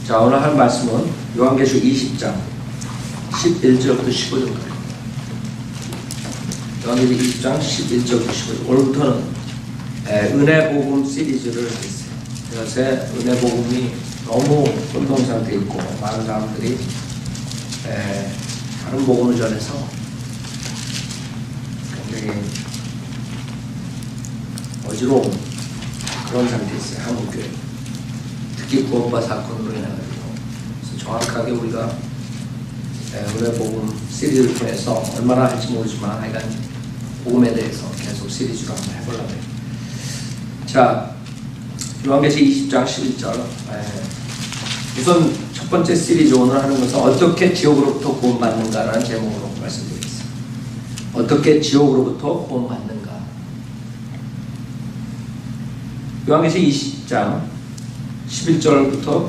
자, 오늘 할 말씀은 요한계시록 20장 11절부터 15절까지. 요한계시록 20장 11절부터 15절. 오늘부터는 은혜 복음 시리즈를 했어요. 요새 은혜 복음이 너무 혼동 상태에 있고 많은 사람들이 다른 복음을 전해서 굉장히 어지러운 그런 상태에 있어요. 한국교회. 특히 구원파 사건으로 인해가지고. 그래서 정확하게 우리가 은혜 복음 시리즈를 통해서 얼마나 할지 모르지만 하여간 복음에 대해서 계속 시리즈로 한번 해보려고 해요. 자, 요한계시록 20장 11절. 우선 첫 번째 시리즈 오늘 하는 것은 어떻게 지옥으로부터 구원받는가라는 제목으로 말씀드리겠습니다. 어떻게 지옥으로부터 구원받는가. 요한계시록 20장 11절부터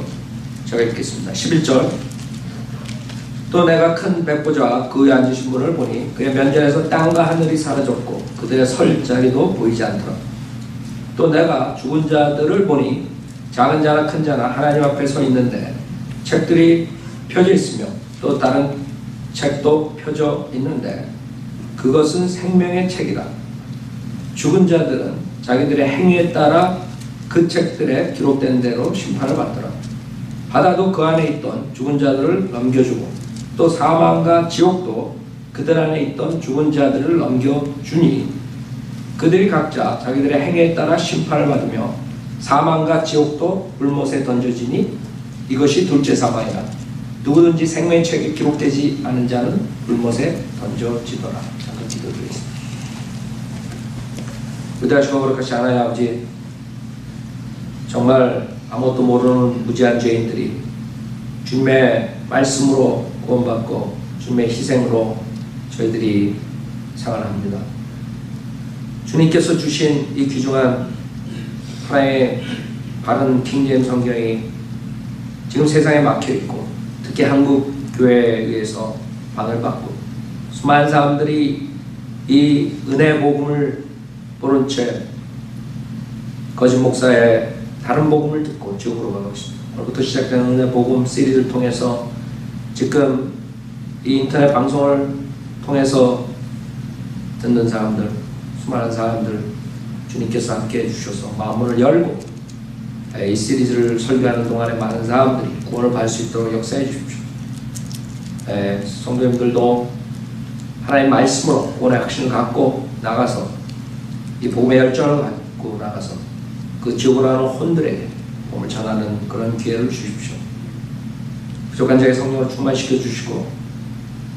제가 읽겠습니다. 11절. 또 내가 큰 백보자와 그에 앉으신 분을 보니 그의 면전에서 땅과 하늘이 사라졌고 그들의 설 자리도 보이지 않더라. 또 내가 죽은 자들을 보니 작은 자나 큰 자나 하나님 앞에 서 있는데 책들이 펴져 있으며 또 다른 책도 펴져 있는데 그것은 생명의 책이라. 죽은 자들은 자기들의 행위에 따라 그 책들에 기록된 대로 심판을 받더라. 바다도 그 안에 있던 죽은 자들을 넘겨주고 또 사망과 지옥도 그들 안에 있던 죽은 자들을 넘겨주니 그들이 각자 자기들의 행위에 따라 심판을 받으며 사망과 지옥도 불못에 던져지니 이것이 둘째 사망이라. 누구든지 생명의 책에 기록되지 않은 자는 불못에 던져지더라. 잠깐 기도드리겠습니다. 위대하시고 거룩하신 하나님 아버지, 정말 아무것도 모르는 무지한 죄인들이 주님의 말씀으로 구원받고 주님의 희생으로 저희들이 생활합니다. 주님께서 주신 이 귀중한 하나의 바른 킹제임스 성경이 지금 세상에 막혀있고 특히 한국 교회에 의해서 방을 받고 수많은 사람들이 이 은혜 복음을 모른 채 거짓 목사의 다른 복음을 듣고 지옥으로 가고 있습니다. 오늘부터 시작되는 은혜 복음 시리즈를 통해서 지금 이 인터넷 방송을 통해서 듣는 사람들, 수많은 사람들 주님께서 함께 해주셔서 마음을 열고 이 시리즈를 설교하는 동안에 많은 사람들이 구원을 받을 수 있도록 역사해 주십시오. 성도님들도 하나님의 말씀으로 구원의 확신을 갖고 나가서 이 복음의 열정을 갖고 나가서 그 지옥으로 가는 혼들에게 복음을 전하는 그런 기회를 주십시오. 부족한 자의 성령을 충만시켜 주시고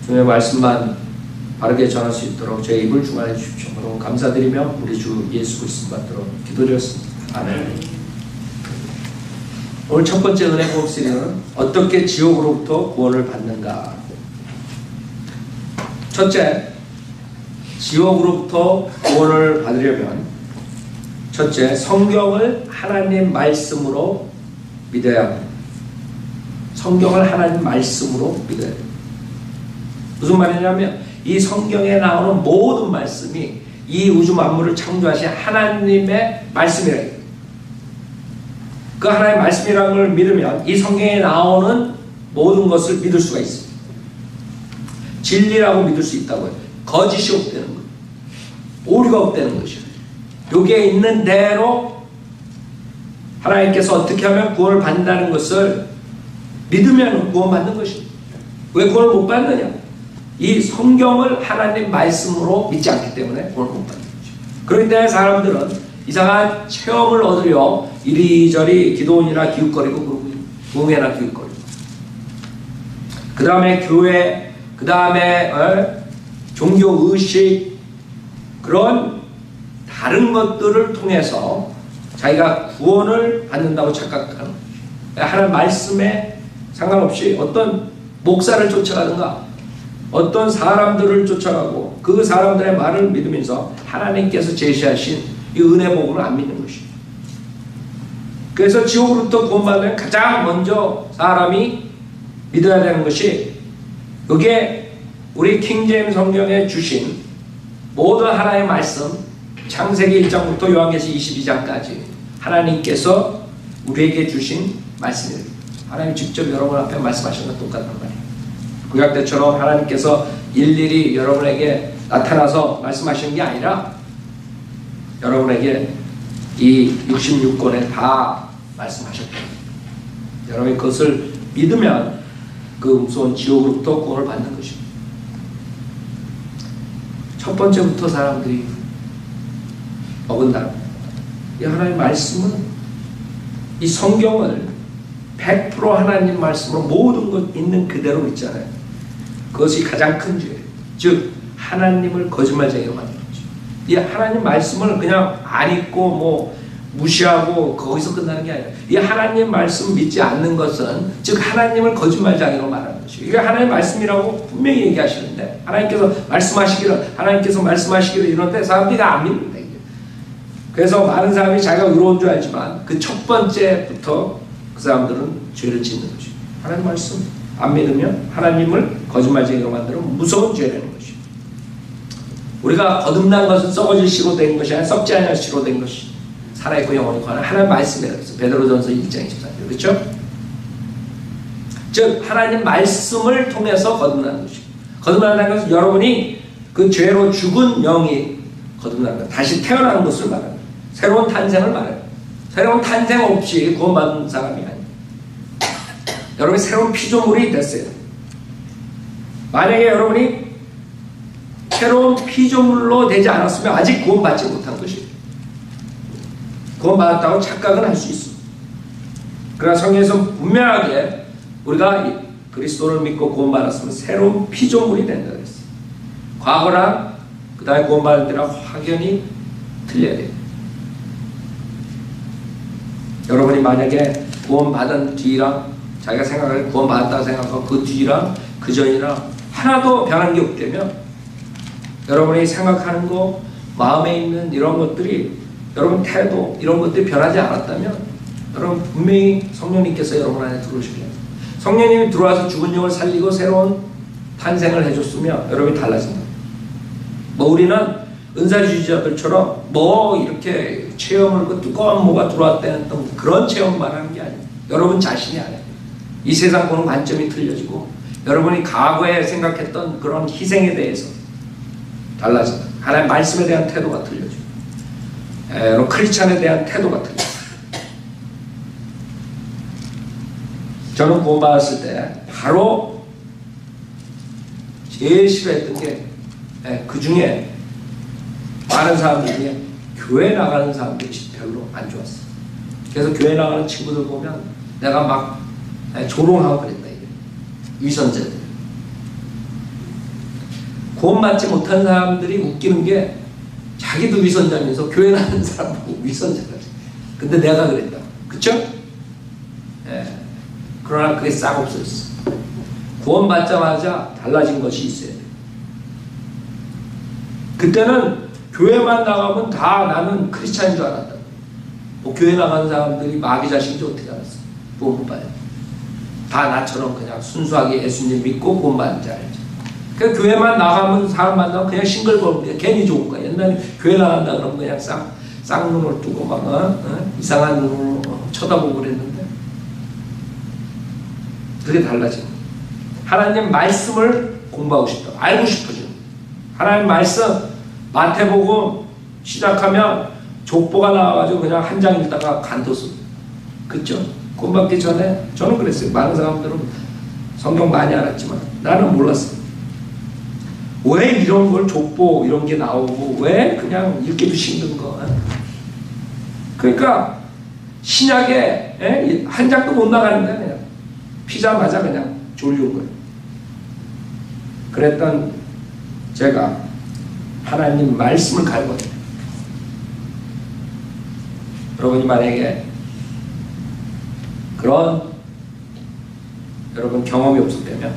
주님의 말씀만 바르게 전할 수 있도록 제 입을 충만해 주십시오. 여러분 감사드리며 우리 주 예수 그리스도 받도록 기도드렸습니다. 아멘. 오늘 첫 번째 은혜 복음 시리즈는 어떻게 지옥으로부터 구원을 받는가. 첫째, 지옥으로부터 구원을 받으려면 첫째, 성경을 하나님 말씀으로 믿어야 합니다. 성경을 하나님 말씀으로 믿어야 합니다. 무슨 말이냐면 이 성경에 나오는 모든 말씀이 이 우주 만물을 창조하신 하나님의 말씀이라. 그 하나님의 말씀이라는 걸 믿으면 이 성경에 나오는 모든 것을 믿을 수가 있습니다. 진리라고 믿을 수 있다고요. 거짓이 없다는 거예요. 오류가 없다는 것이에요. 여기에 있는 대로 하나님께서 어떻게 하면 구원을 받는다는 것을 믿으면 구원받는 것입니다. 왜 구원을 못 받느냐? 이 성경을 하나님 말씀으로 믿지 않기 때문에 구원을 못 받는 것입니다. 그렇기 때문에 사람들은 이상한 체험을 얻으려 이리저리 기도원이나 기웃거리고 부흥회나 기웃거리고 그 다음에 교회, 그 다음에 종교의식 그런 다른 것들을 통해서 자기가 구원을 받는다고 착각하는 하나님 말씀에 상관없이 어떤 목사를 쫓아가든가 어떤 사람들을 쫓아가고 그 사람들의 말을 믿으면서 하나님께서 제시하신 이 은혜 복음을 안 믿는 것입니다. 그래서 지옥으로부터 구원받으면 가장 먼저 사람이 믿어야 되는 것이 그게 우리 킹제임스 성경에 주신 모든 하나님의 말씀 창세기 1장부터 요한계시록 22장까지 하나님께서 우리에게 주신 말씀입니다. 하나님 직접 여러분 앞에 말씀하신 건 똑같단 말이에요. 구약 때처럼 하나님께서 일일이 여러분에게 나타나서 말씀하시는 게 아니라 여러분에게 이 66권에 다 말씀하셨다. 여러분이 그것을 믿으면 그 무서운 지옥으로부터 구원을 받는 것입니다. 첫 번째부터 사람들이 어긋나는 이 하나님의 말씀은, 이 성경을 100% 하나님 말씀으로 모든 것 있는 그대로 믿잖아요. 그것이 가장 큰 죄예요. 즉 하나님을 거짓말쟁이로 만드는 거죠. 이 하나님 말씀을 그냥 안 읽고 뭐 무시하고 거기서 끝나는 게 아니라, 이 하나님 말씀 믿지 않는 것은 즉 하나님을 거짓말쟁이로 말하는 것이죠. 이게 하나님 말씀이라고 분명히 얘기하시는데, 하나님께서 말씀하시기를 이런데 사람들이 안 믿는다. 그래서 많은 사람이 자기가 의로운 줄 알지만 그 첫 번째부터 그 사람들은 죄를 짓는 것이죠. 하나님 말씀 안 믿으면 하나님을 거짓말쟁이로 만드는 무서운 죄라는 것이죠. 우리가 거듭난 것은 썩어질 씨로 된 것이 아니라 썩지 않을 씨로 된 것이 살아있고 영원히 거하는 하나님 말씀이라고 했어요. 베드로전서 1장 24절. 그렇죠? 즉 하나님 말씀을 통해서 거듭나는 것이죠. 거듭난다는 것은 여러분이 그 죄로 죽은 영이 거듭나는 것, 다시 태어나는 것을 말합니다. 새로운 탄생을 말해요. 새로운 탄생 없이 구원받은 사람이 아니에요. 여러분이 새로운 피조물이 됐어요. 만약에 여러분이 새로운 피조물로 되지 않았으면 아직 구원받지 못한 것이에요. 구원받았다고 착각은 할 수 있습니다. 그러나 성경에서 분명하게 우리가 그리스도를 믿고 구원받았으면 새로운 피조물이 된다고 했어요. 과거랑 그 다음에 구원받을 때랑 확연히 틀려야 돼요. 여러분이 만약에 구원받은 뒤랑 자기가 생각할 구원받았다고 생각하고 그 뒤랑 그 전이랑 하나도 변한 게 없다면, 여러분이 생각하는 거, 마음에 있는 이런 것들이, 여러분 태도 이런 것들이 변하지 않았다면 여러분 분명히 성령님께서 여러분 안에 들어오시게 합니다. 성령님이 들어와서 죽은 영을 살리고 새로운 탄생을 해줬으면 여러분이 달라진다. 뭐 우리는 은사주의자들처럼 뭐 이렇게 체험을, 그 두꺼운 뭐가 들어왔다는 그런 체험만 하는 게 아니에요. 여러분 자신이 아니에요. 이 세상 보는 관점이 틀려지고 여러분이 과거에 생각했던 그런 희생에 대해서 달라진다. 하나님의 말씀에 대한 태도가 틀려지고 여러분 크리스찬에 대한 태도가 틀려져요. 저는 구원받았을 때 바로 제일 싫어했던 게 그 중에 많은 사람들 중에 교회 나가는 사람들이 별로 안 좋았어. 그래서 교회 나가는 친구들 보면 내가 막 조롱하고 그랬다. 이게 위선자들. 구원받지 못한 사람들이 웃기는 게 자기도 위선자면서 교회 나가는 사람 보고 위선자다. 근데 내가 그랬다. 그쵸? 그러나 그게 싹 없어졌어. 구원받자마자 달라진 것이 있어야 돼. 그때는 교회만 나가면 다 나는 크리스찬인 줄 알았다. 뭐 교회 나가는 사람들이 마귀 자식인지 어떻게 알았어? 구원 못 받아요. 다 나처럼 그냥 순수하게 예수님 믿고 구원받는 줄 알지. 그러니까 교회만 나가면 사람 만나면 그냥 싱글거리는데 괜히 좋은 거야. 옛날에 교회 나간다 그러면 그냥 쌍눈을 뜨고 막 이상한 눈으로 쳐다보고 그랬는데 그게 달라진 거야. 하나님 말씀을 공부하고 싶다. 알고 싶어져. 하나님 말씀, 마태복음 시작하면 족보가 나와가지고 그냥 한 장 읽다가 간뒀어. 그쵸? 구원받기 전에 저는 그랬어요. 많은 사람들은 성경 많이 알았지만 나는 몰랐어요. 왜 이런 걸 족보 이런 게 나오고 왜 그냥 읽기도 힘든 거. 그러니까 신약에 한 장도 못 나가는데 그냥 피자마자 그냥 졸려온 거예요. 그랬던 제가 하나님 말씀을 갈구합니다. 여러분이 만약에 그런 여러분 경험이 없었다면,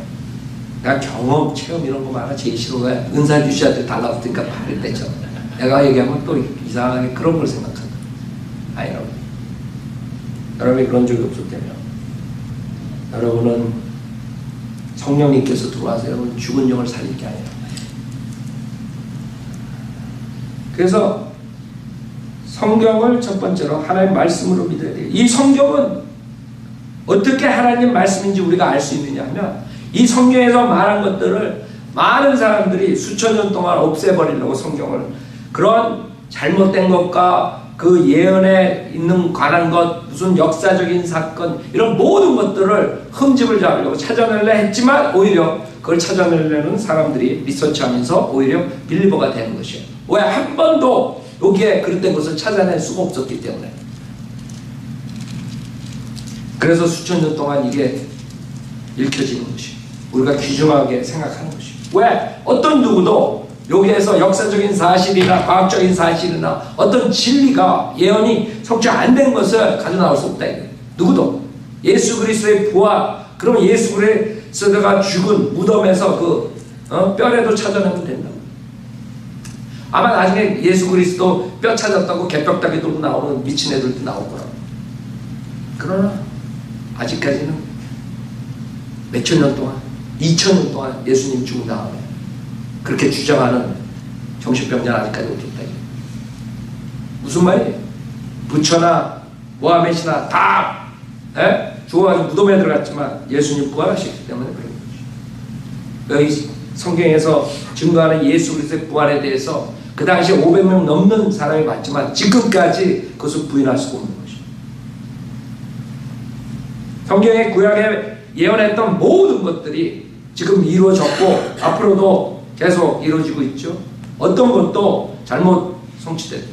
내가 경험, 체험 이런 거 많아 제일 싫어가 은사주시한테 달라붙으니까 말을 떼죠. 내가 얘기하면 또 이상하게 그런 걸 생각한다. 아니 여러분이 그런 적이 없었다면 여러분은 성령님께서 들어와서 여러분 죽은 영을 살릴 게 아니라, 그래서 성경을 첫 번째로 하나님의 말씀으로 믿어야 돼요. 이 성경은 어떻게 하나님 말씀인지 우리가 알 수 있느냐 하면 이 성경에서 말한 것들을 많은 사람들이 수천 년 동안 없애버리려고 성경을 그런 잘못된 것과 그 예언에 있는 관한 것, 무슨 역사적인 사건 이런 모든 것들을 흠집을 잡으려고 찾아내려 했지만 오히려 그걸 찾아내려는 사람들이 리서치하면서 오히려 빌리버가 되는 것이에요. 왜? 한 번도 여기에 그릇된 것을 찾아낼 수가 없었기 때문에. 그래서 수천 년 동안 이게 읽혀지는 것이 우리가 귀중하게 생각하는 것이. 왜? 어떤 누구도 여기에서 역사적인 사실이나 과학적인 사실이나 어떤 진리가 예언이 성취 안 된 것을 가져 나올 수 없다. 누구도. 예수 그리스도의 부활, 그럼 예수 그리스도가 죽은 무덤에서 그 뼈라도 찾아내면 된다. 아마 나중에 예수 그리스도 뼈 찾았다고 개벽다기 들고 나오는 미친 애들도 나올 거라고. 그러나 아직까지는 몇천 년 동안 2000년 동안 예수님 죽은 다음에 그렇게 주장하는 정신병자는 아직까지 없었다. 무슨 말이에요? 부처나 모하메시나 다 죽어가지고 무덤에 들어갔지만 예수님 부활하셨기 때문에 그런 거죠. 여기 성경에서 증거하는 예수 그리스도의 부활에 대해서 그 당시에 500명 넘는 사람이 봤지만 지금까지 그것을 부인할 수가 없는 것이죠. 성경의 구약에 예언했던 모든 것들이 지금 이루어졌고 앞으로도 계속 이루어지고 있죠. 어떤 것도 잘못 성취됐다.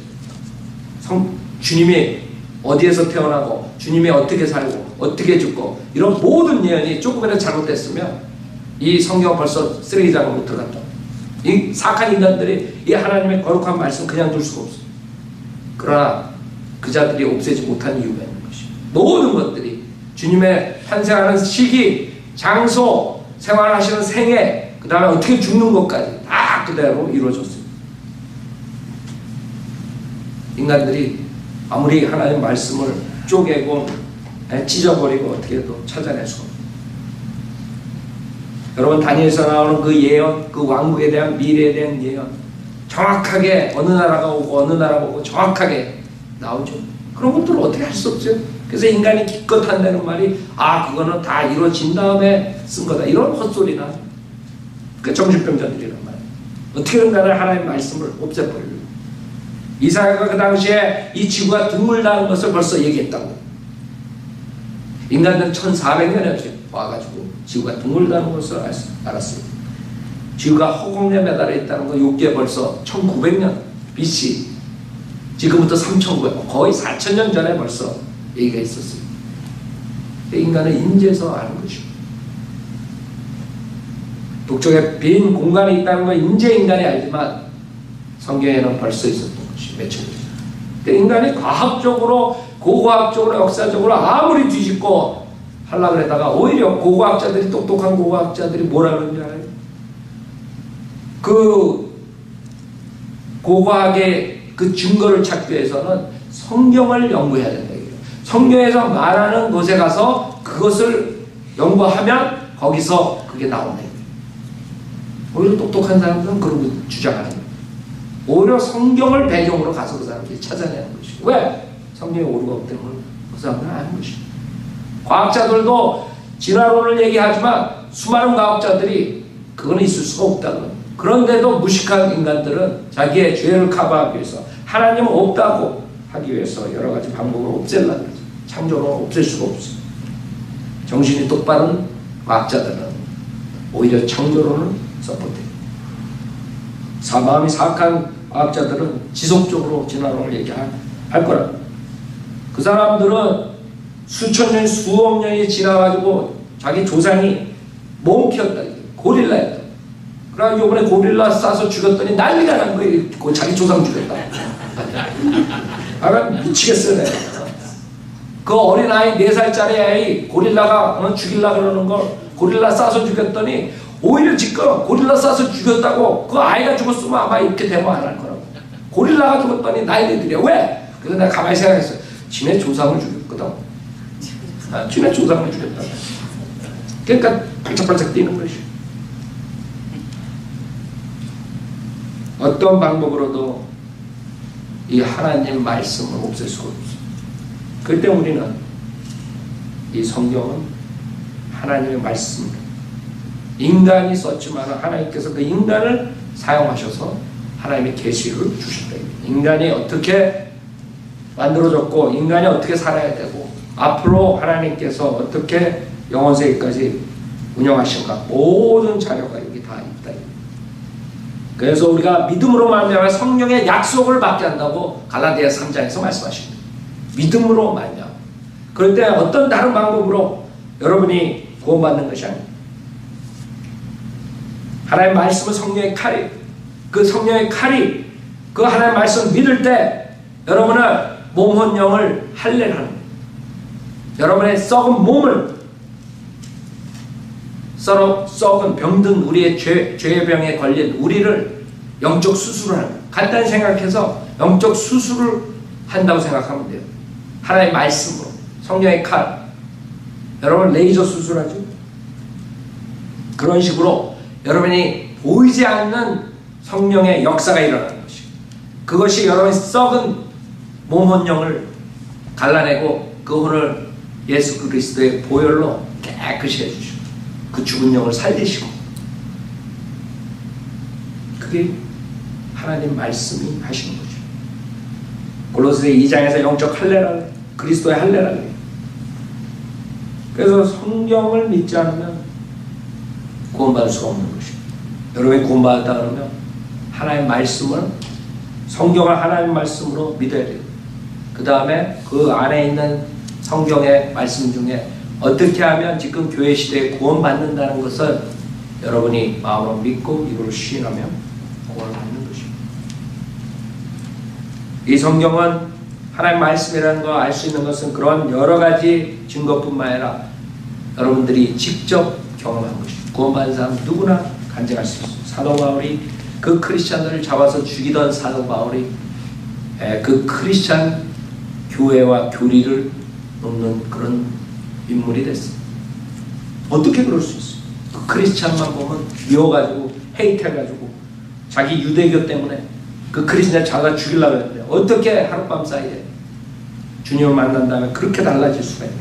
주님이 어디에서 태어나고 주님이 어떻게 살고 어떻게 죽고 이런 모든 예언이 조금이라도 잘못됐으면 이 성경 벌써 쓰레기장으로 들어갔다. 이 사악한 인간들이 이 하나님의 거룩한 말씀 그냥 둘 수가 없어요. 그러나 그 자들이 없애지 못한 이유가 있는 것이죠. 모든 것들이 주님의 탄생하는 시기, 장소, 생활하시는 생애, 그 다음에 어떻게 죽는 것까지 다 그대로 이루어졌어요. 인간들이 아무리 하나님의 말씀을 쪼개고 찢어버리고 어떻게 해도 찾아낼 수가 없어요. 여러분 다니엘에서 나오는 그 예언, 그 왕국에 대한 미래에 대한 예언 정확하게 어느 나라가 오고 어느 나라가 오고 정확하게 나오죠. 그런 것들을 어떻게 할 수 없죠. 그래서 인간이 기껏 한다는 말이 그거는 다 이루어진 다음에 쓴 거다. 이런 헛소리나 그 정신병자들이란 말이에요. 어떻게든 간에 하나님의 말씀을 없애버리려고. 이사야가 그 당시에 이 지구가 등물다는 것을 벌써 얘기했다고. 인간들은 1400년에 와가지고 지구가 등물다는 것을 알았어요. 지구가 허공에 매달려 있다는 거 요게 벌써 1900년 BC, 지금부터 3900년, 거의 4000년 전에 벌써 얘기가 있었어요. 인간은 인지에서 아는 것이고 북쪽에 빈 공간이 있다는 건 인제 인간이 알지만 성경에는 벌써 있었던 것이 몇천 년. 인간이 과학적으로 고고학적으로 역사적으로 아무리 뒤집고 하려고 그러다가 오히려 고고학자들이 똑똑한 고고학자들이 뭐라 그러는지 알아요? 그 고고학의 그 증거를 찾기 위해서는 성경을 연구해야 된다. 성경에서 말하는 곳에 가서 그것을 연구하면 거기서 그게 나온다. 오히려 똑똑한 사람들은 그러고 주장하는 거예요. 오히려 성경을 배경으로 가서 그 사람들이 찾아내는 것이고. 왜? 성경에 오류가 없기 때문에 그 사람들은 아는 것이고. 과학자들도 진화론을 얘기하지만 수많은 과학자들이 그거는 있을 수가 없다고. 그런데도 무식한 인간들은 자기의 죄를 커버하기 위해서 하나님은 없다고 하기 위해서 여러 가지 방법으로 없애려고 하죠. 창조론을 없앨 수가 없어요. 정신이 똑바른 과학자들은 오히려 창조론을 서포트해요. 마음이 사악한 과학자들은 지속적으로 진화론을 얘기할 거라. 그 사람들은 수천 년, 수억 년이 지나가지고 자기 조상이 몽키였다. 고릴라였다. 그래서 이번에 고릴라 쏴서 죽였더니 난리가 난 거예요. 자기 조상 죽였다. 미치겠어요. 그 어린아이 4살짜리 아이 고릴라가 죽이려고 그러는 걸 고릴라 쏴서 죽였더니 오히려 지금 고릴라 쏴서 죽였다고 그 아이가 죽었으면 아마 이렇게 대모 안 할 거라고. 고릴라가 죽었더니 난리들이야. 왜? 그래서 내가 가만히 생각했어요. 지네 조상을 죽였거든. 지네 조상을 죽였다. 그러니까 발짝발짝 뛰는 것이. 어떤 방법으로도 이 하나님 말씀을 없앨 수가 없어요. 그때 우리는 이 성경은 하나님의 말씀입니다. 인간이 썼지만 하나님께서 그 인간을 사용하셔서 하나님의 계시를 주셨다. 인간이 어떻게 만들어졌고 인간이 어떻게 살아야 되고 앞으로 하나님께서 어떻게 영원세계까지 운영하신가 모든 자료가 여기 다 있다. 그래서 우리가 믿음으로 말미암아 성령의 약속을 받게 한다고 갈라디아 3장에서 말씀하십니다. 믿음으로 말미암아. 그럴 때 어떤 다른 방법으로 여러분이 구원받는 것이 아닙니다. 하나님의 말씀은 성령의 칼이, 그 성령의 칼이 그 하나님의 말씀을 믿을 때 여러분은 몸, 혼, 영을 할례를 하는 거예요. 여러분의 썩은 몸을, 썩은 병든 우리의 죄의 병에 걸린 우리를 영적 수술을 하는 거예요. 간단히 생각해서 영적 수술을 한다고 생각하면 돼요. 하나님의 말씀으로, 성령의 칼. 여러분 레이저 수술하죠? 그런 식으로 여러분이 보이지 않는 성령의 역사가 일어나는 것이, 그것이 여러분의 썩은 몸, 혼, 영을 갈라내고 그 혼을 예수 그리스도의 보혈로 깨끗이 해주시고 그 죽은 영을 살리시고, 그게 하나님 말씀이 하시는 거죠. 골로새 2장에서 영적 할례라, 그리스도의 할례라. 그래서 성경을 믿지 않으면 구원받을 수가 없는 것입니다. 여러분이 구원받았다 그러면 하나님의 말씀을, 성경을 하나님의 말씀으로 믿어야 돼요. 그 다음에 그 안에 있는 성경의 말씀 중에 어떻게 하면 지금 교회 시대에 구원받는다는 것을 여러분이 마음으로 믿고 이걸 시인하면 구원을 받는 것입니다. 이 성경은 하나님의 말씀이라는 걸 알 수 있는 것은 그런 여러 가지 증거뿐만 아니라 여러분들이 직접 경험한 것입니다. 구원받은 사람 누구나 간증할 수 있습니다. 사도 바울이 그 크리스찬들을 잡아서 죽이던 사도 바울이 그 크리스찬 교회와 교리를 놓는 그런 인물이 됐습니다. 어떻게 그럴 수 있어요? 그 크리스찬만 보면 미워가지고 헤이트해가지고 자기 유대교 때문에 그 크리스찬 자기가 죽이려고 했는데 어떻게 하룻밤 사이에 주님을 만난 다음에 그렇게 달라질 수가 있는,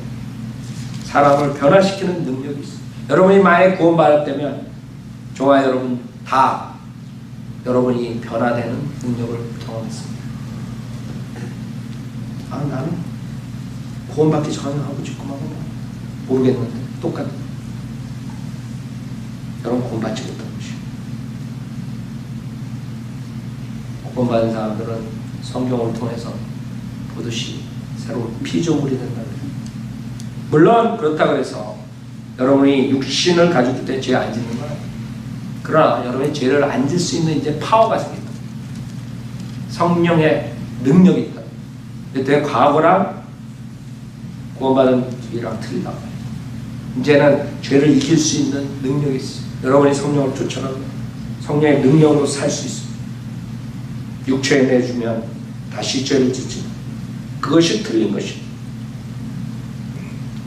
사람을 변화시키는 능력이 있어요. 여러분이 만약에 구원받았다면 저와 여러분 다 여러분이 변화되는 능력을 경험했습니다. 나는 구원받기 전에 하고 지금하고 모르겠는데 똑같아요. 여러분 구원받지 못한 것이에요. 구원받은 사람들은 성경을 통해서 보듯이 새로운 피조물이 된다는 거예요. 물론 그렇다고 해서 여러분이 육신을 가지고 있을 때 죄 안 짓는 건 아니에요. 그러나 여러분이 죄를 안 질 수 있는 이제 파워가 생긴다. 성령의 능력이 있다. 근데 과거랑 구원받은 뒤랑 틀리다. 이제는 죄를 이길 수 있는 능력이 있어요. 여러분이 성령을 쫓아가면 성령의 능력으로 살 수 있습니다. 육체에 내주면 다시 죄를 짓지. 그것이 틀린 것입니다.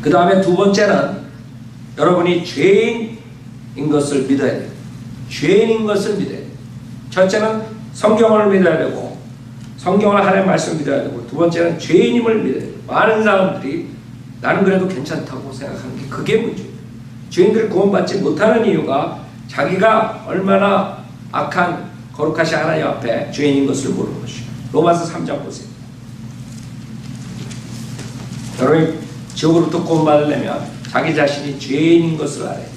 그 다음에 두 번째는 여러분이 죄인인 것을 믿어야 돼요. 죄인인 것을 믿어야 돼요. 첫째는 성경을 믿어야 되고, 성경을 하나님의 말씀을 믿어야 되고, 두 번째는 죄인임을 믿어야 돼요. 많은 사람들이 나는 그래도 괜찮다고 생각하는 게 그게 문제예요. 죄인들이 구원받지 못하는 이유가 자기가 얼마나 악한 거룩하신 하나님 앞에 죄인인 것을 모르는 것이에요. 로마서 3장 보세요. 여러분이 지옥으로부터 구원받으려면 자기 자신이 죄인인 것을 알아야 돼요.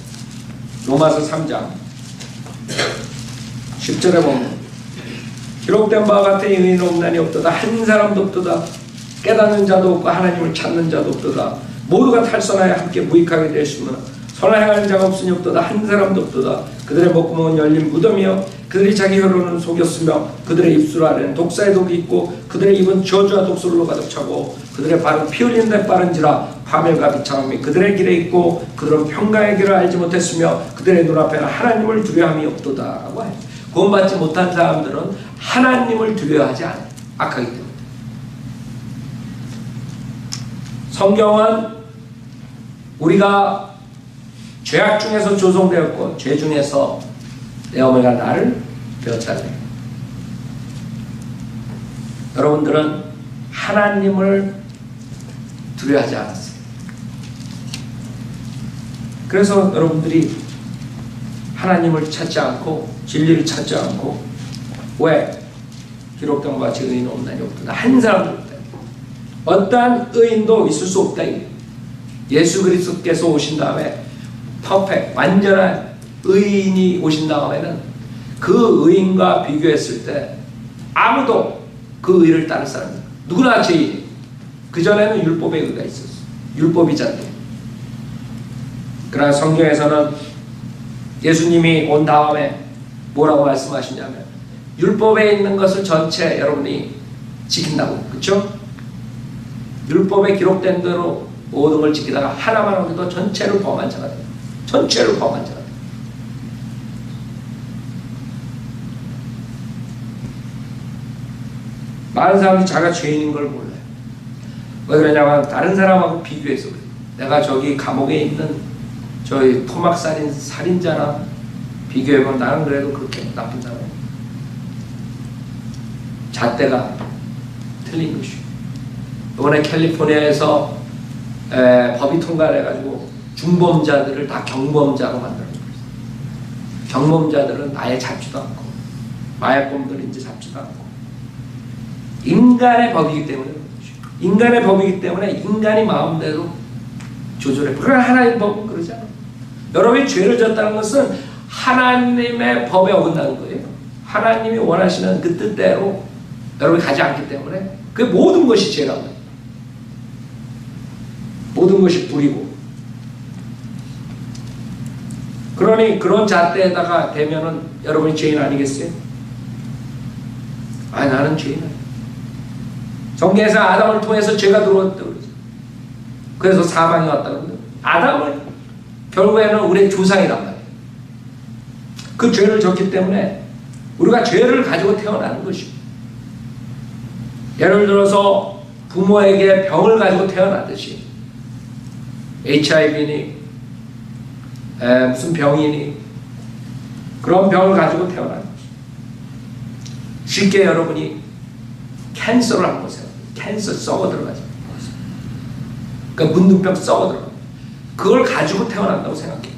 로마서 3장 10절에 보면 기록된 바와 같은 의인은 없나니 없도다. 한 사람도 없도다. 깨닫는 자도 없고 하나님을 찾는 자도 없도다. 모두가 탈선하여 함께 무익하게 되었으므로 선을 행하는 자가 없으니 없도다. 한 사람도 없도다. 그들의 목구멍은 열린 무덤이요 그들이 자기 혀로는 속였으며 그들의 입술 아래는 독사의 독이 있고 그들의 입은 저주와 독소로 가득 차고 그들의 발은 피 흘리는 데 빠른지라 파멸과 비참함이 그들의 길에 있고 그들은 평강의 길을 알지 못했으며 그들의 눈앞에는 하나님을 두려움이 없도다 라고 해요. 구원받지 못한 사람들은 하나님을 두려워하지 않아요. 악하기 때문에. 성경은 우리가 죄악 중에서 조성되었고 죄 중에서 내 어머니가 나를 배웠다는 거예요. 여러분들은 하나님을 두려워하지 않았어요. 그래서 여러분들이 하나님을 찾지 않고 진리를 찾지 않고 왜? 기록된 바 같이 의인은 없나니 없다. 한 사람도 없다. 어떠한 의인도 있을 수 없다. 예수 그리스도께서 오신 다음에 퍼펙트 완전한 의인이 오신 다음에는 그 의인과 비교했을 때 아무도 그 의를 따를 사람이 누구나 죄인이. 그전에는 율법의 의가 있었어. 율법이 잣대. 그러나 성경에서는 예수님이 온 다음에 뭐라고 말씀하시냐면 율법에 있는 것을 전체 여러분이 지킨다고. 그렇죠? 율법에 기록된 대로 모든 걸 지키다가 하나만 어기도 전체를 범한 자가 돼요. 전체를 범한 자가 돼요. 많은 사람들이 자기가 죄인인 걸 몰라요. 왜 그러냐면 다른 사람하고 비교해서 그래요. 내가 저기 감옥에 있는 저희 토막살인 살인자랑 비교해보면 나는 그래도 그렇게 나쁜 사람이에요. 잣대가 틀린 것이에요. 이번에 캘리포니아에서 법이 통과를 해가지고 중범자들을 다 경범자로 만들어요. 경범자들은 아예 잡지도 않고 마약범들은 이제 잡지도 않고 인간의 법이기 때문에 인간의 법이기 때문에 인간이 마음대로 조절해. 그러나 하나님의 법은 그러지 않아요. 여러분이 죄를 졌다는 것은 하나님의 법에 어긋나는 거예요. 하나님이 원하시는 그 뜻대로 여러분이 가지 않기 때문에 그 모든 것이 죄라고. 모든 것이 불이고. 그러니 그런 잣대에다가 대면은 여러분이 죄인 아니겠어요? 아니 나는 죄인 아니야. 성경에서 아담을 통해서 죄가 들어왔다고 그러죠. 그래서 사망이 왔다고 그러죠. 아담은 결국에는 우리의 조상이란 말이에요. 그 죄를 졌기 때문에 우리가 죄를 가지고 태어나는 것이고, 예를 들어서 부모에게 병을 가지고 태어나듯이 HIV니 무슨 병이니 그런 병을 가지고 태어나는 것이죠. 쉽게 여러분이 캔서를 한번 보세요. 캔서 썩어 들어가죠. 그러니까 문둥병 썩어 들어가. 그걸 가지고 태어난다고 생각해요.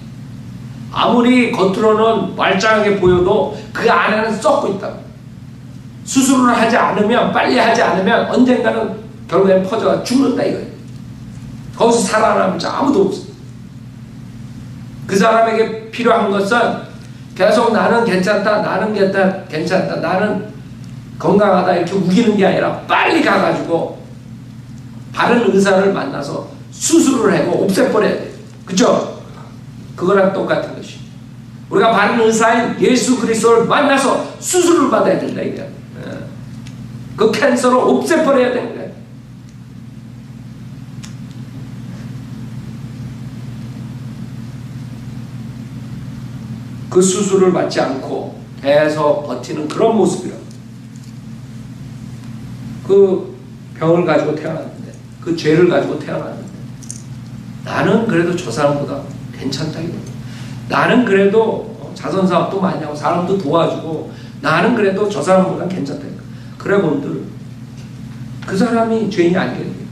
아무리 겉으로는 말짱하게 보여도 그 안에는 썩고 있다고. 수술을 하지 않으면, 빨리 하지 않으면 언젠가는 결국엔 퍼져가 죽는다 이거예요. 거기서 살아남은 자 아무도 없어. 그 사람에게 필요한 것은 계속 나는 괜찮다, 나는 괜찮다, 나는 건강하다 이렇게 우기는 게 아니라 빨리 가가지고 바른 의사를 만나서 수술을 하고 없애버려야 돼요. 그쵸? 그거랑 똑같은 것이. 우리가 바른 의사인 예수 그리스도를 만나서 수술을 받아야 된다 이거야. 그 캔서를 없애버려야 되는 거야. 그 수술을 받지 않고 계속 버티는 그런 모습이라고. 그 병을 가지고 태어났는데, 그 죄를 가지고 태어났는데, 나는 그래도 저 사람보다 괜찮다 이거. 나는 그래도 자선사업도 많이 하고 사람도 도와주고 나는 그래도 저 사람보다 괜찮다 이거. 그래 본들 그 사람이 죄인이 아니겠네요.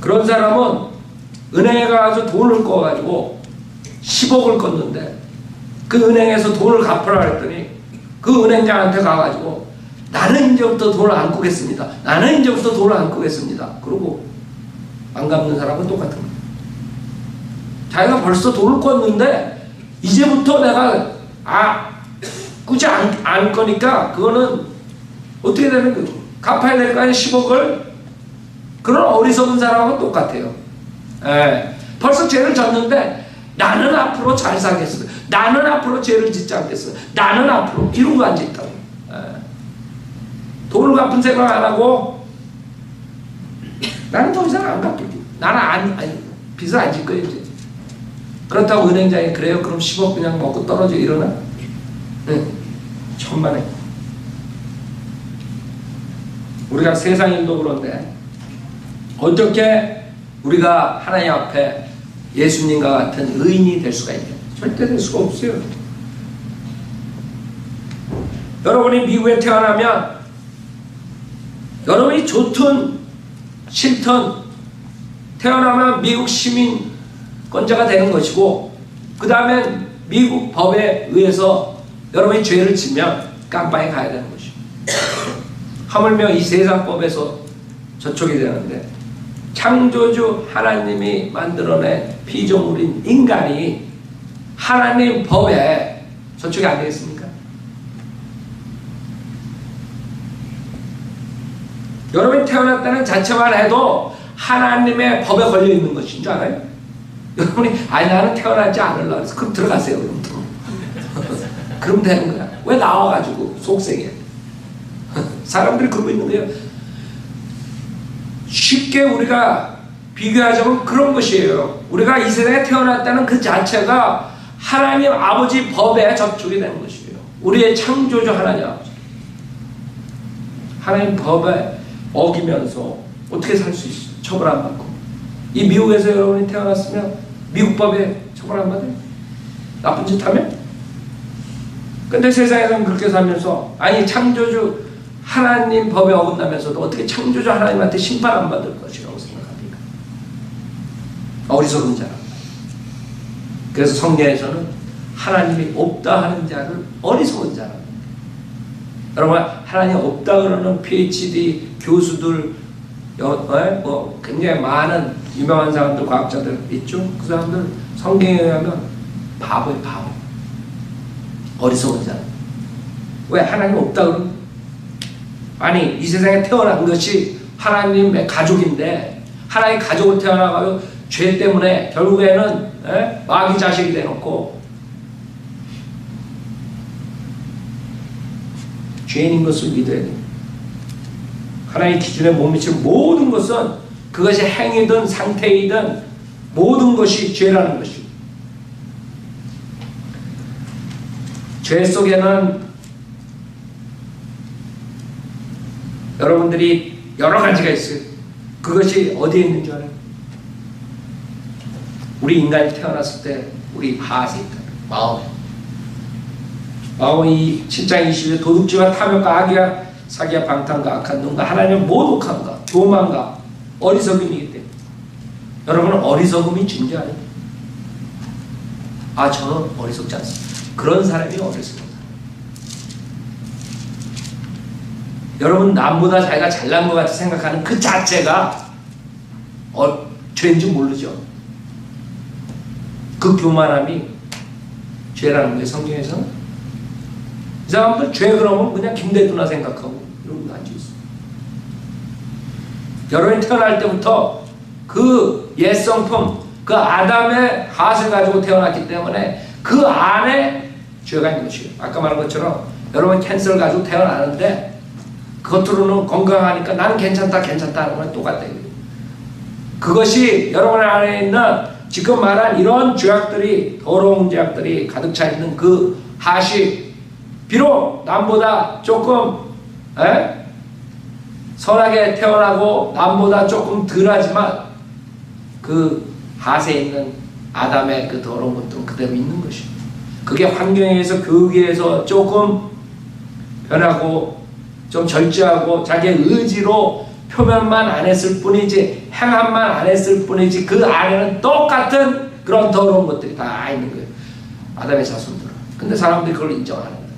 그런 사람은 은행에 가서 돈을 꺼가지고 10억을 껐는데 그 은행에서 돈을 갚으라 했더니 그 은행장한테 가가지고 나는 이제부터 돈을 안 꾸겠습니다. 나는 이제부터 돈을 안 꾸겠습니다. 그러고 안 갚는 사람은 똑같은 거예요. 자기가 벌써 돈을 꿨는데 이제부터 내가 꾸지 않을 거니까 그거는 어떻게 되는 거예요? 갚아야 될 거 아니에요? 10억을? 그런 어리석은 사람은 똑같아요. 벌써 죄를 졌는데 나는 앞으로 잘 살겠어. 나는 앞으로 죄를 짓지 않겠어. 나는 앞으로 이러고 앉아있다고. 돈을 갚은 생각 안 하고 나는 더 이상 안 갚을게. 나는 빚을 안 질 거예요. 이제. 그렇다고 은행장이 그래요? 그럼 10억 그냥 먹고 떨어져 일어나? 천만에. 우리가 세상 일도 그런데 어떻게 우리가 하나님 앞에 예수님과 같은 의인이 될 수가 있냐? 절대 될 수가 없어요. 여러분이 미국에 태어나면 여러분이 좋든 싫든 태어나면 미국 시민 건자가 되는 것이고, 그 다음에 미국 법에 의해서 여러분이 죄를 지면 깜빵에 가야 되는 것이죠. 하물며 이 세상법에서 저촉이 되는데, 창조주 하나님이 만들어낸 피조물인 인간이 하나님 법에 저촉이 안 되겠습니까? 여러분이 태어났다는 자체만 해도 하나님의 법에 걸려 있는 것인 줄 알아요? 여러분이 아니 나는 태어나지 않으려고 해서 그럼 들어가세요. 그럼 되는 거야. 왜 나와가지고 속세게 사람들이 그러고 있는 거예요. 쉽게 우리가 비교하자면 그런 것이에요. 우리가 이 세상에 태어났다는 그 자체가 하나님 아버지 법에 접촉이 되는 것이에요. 우리의 창조주 하나님 아버지, 하나님 법에 어기면서 어떻게 살 수 있어요? 처벌 안 받고. 이 미국에서 여러분이 태어났으면 미국 법에 처벌 안 받아요? 나쁜 짓 하면? 근데 세상에서는 그렇게 살면서, 아니 창조주 하나님 법에 어긋나면서도 어떻게 창조주 하나님한테 심판 안 받을 것이라고 생각합니까? 어리석은 자라. 그래서 성경에서는 하나님이 없다 하는 자를 어리석은 자라. 여러분, 하나님 없다 그러는 PhD 교수들, 굉장히 많은 유명한 사람들, 과학자들 있죠? 그 사람들 성경에 의하면 바보예요, 바보. 어리석은 자라. 왜 하나님 없다 그러는? 아니 이 세상에 태어난 것이 하나님의 가족인데, 하나님의 가족을 태어나가지고 죄 때문에 결국에는 마귀 자식이 되놓고 죄인인 것을 믿어야 돼요. 하나님의 기준에 못 미치는 모든 것은, 그것이 행위든 상태이든 모든 것이 죄라는 것이고, 죄 속에는 여러분들이 여러 가지가 있어요. 그것이 어디에 있는 줄 알아요? 우리 인간이 태어났을 때 우리 하세에 있다. 마음에. 마음이 7장 20절 도둑질과 탐욕과 악이야 사기야 방탕과 악한 눈과 하나님의 모독함과 교만과 어리석음이기 때문에. 여러분은 어리석음이 죄인 줄 알아요? 아 저는 어리석지 않습니다. 그런 사람이 어리석은 사람. 여러분 남보다 자기가 잘난 것 같이 생각하는 그 자체가 죄인지 모르죠. 그 교만함이 죄라는 거예요. 성경에서는. 이 사람들 죄 그러면 그냥 김대두나 생각하고 이러고 앉아있어요. 여러분이 태어날 때부터 그 옛성품, 그 아담의 핫을 가지고 태어났기 때문에 그 안에 죄가 있는 것이에요. 아까 말한 것처럼 여러분 캔서를 가지고 태어나는데 겉으로는 건강하니까 나는 괜찮다 하는 건 똑같아요. 그것이 여러분 안에 있는 지금 말한 이런 죄악들이, 더러운 죄악들이 가득 차 있는 그 핫이 비록 남보다 조금 선하게 태어나고 남보다 조금 덜하지만 그 핫에 있는 아담의 그 더러운 것들은 그대로 있는 것입니다. 그게 환경에 의해서, 교육에 의해서 조금 변하고 좀 절제하고 자기의 의지로 표면만 안 했을 뿐이지, 행함만 안 했을 뿐이지, 그 안에는 똑같은 그런 더러운 것들이 다 있는 거예요. 아담의 자손들은. 근데 사람들이 그걸 인정하는 거예요.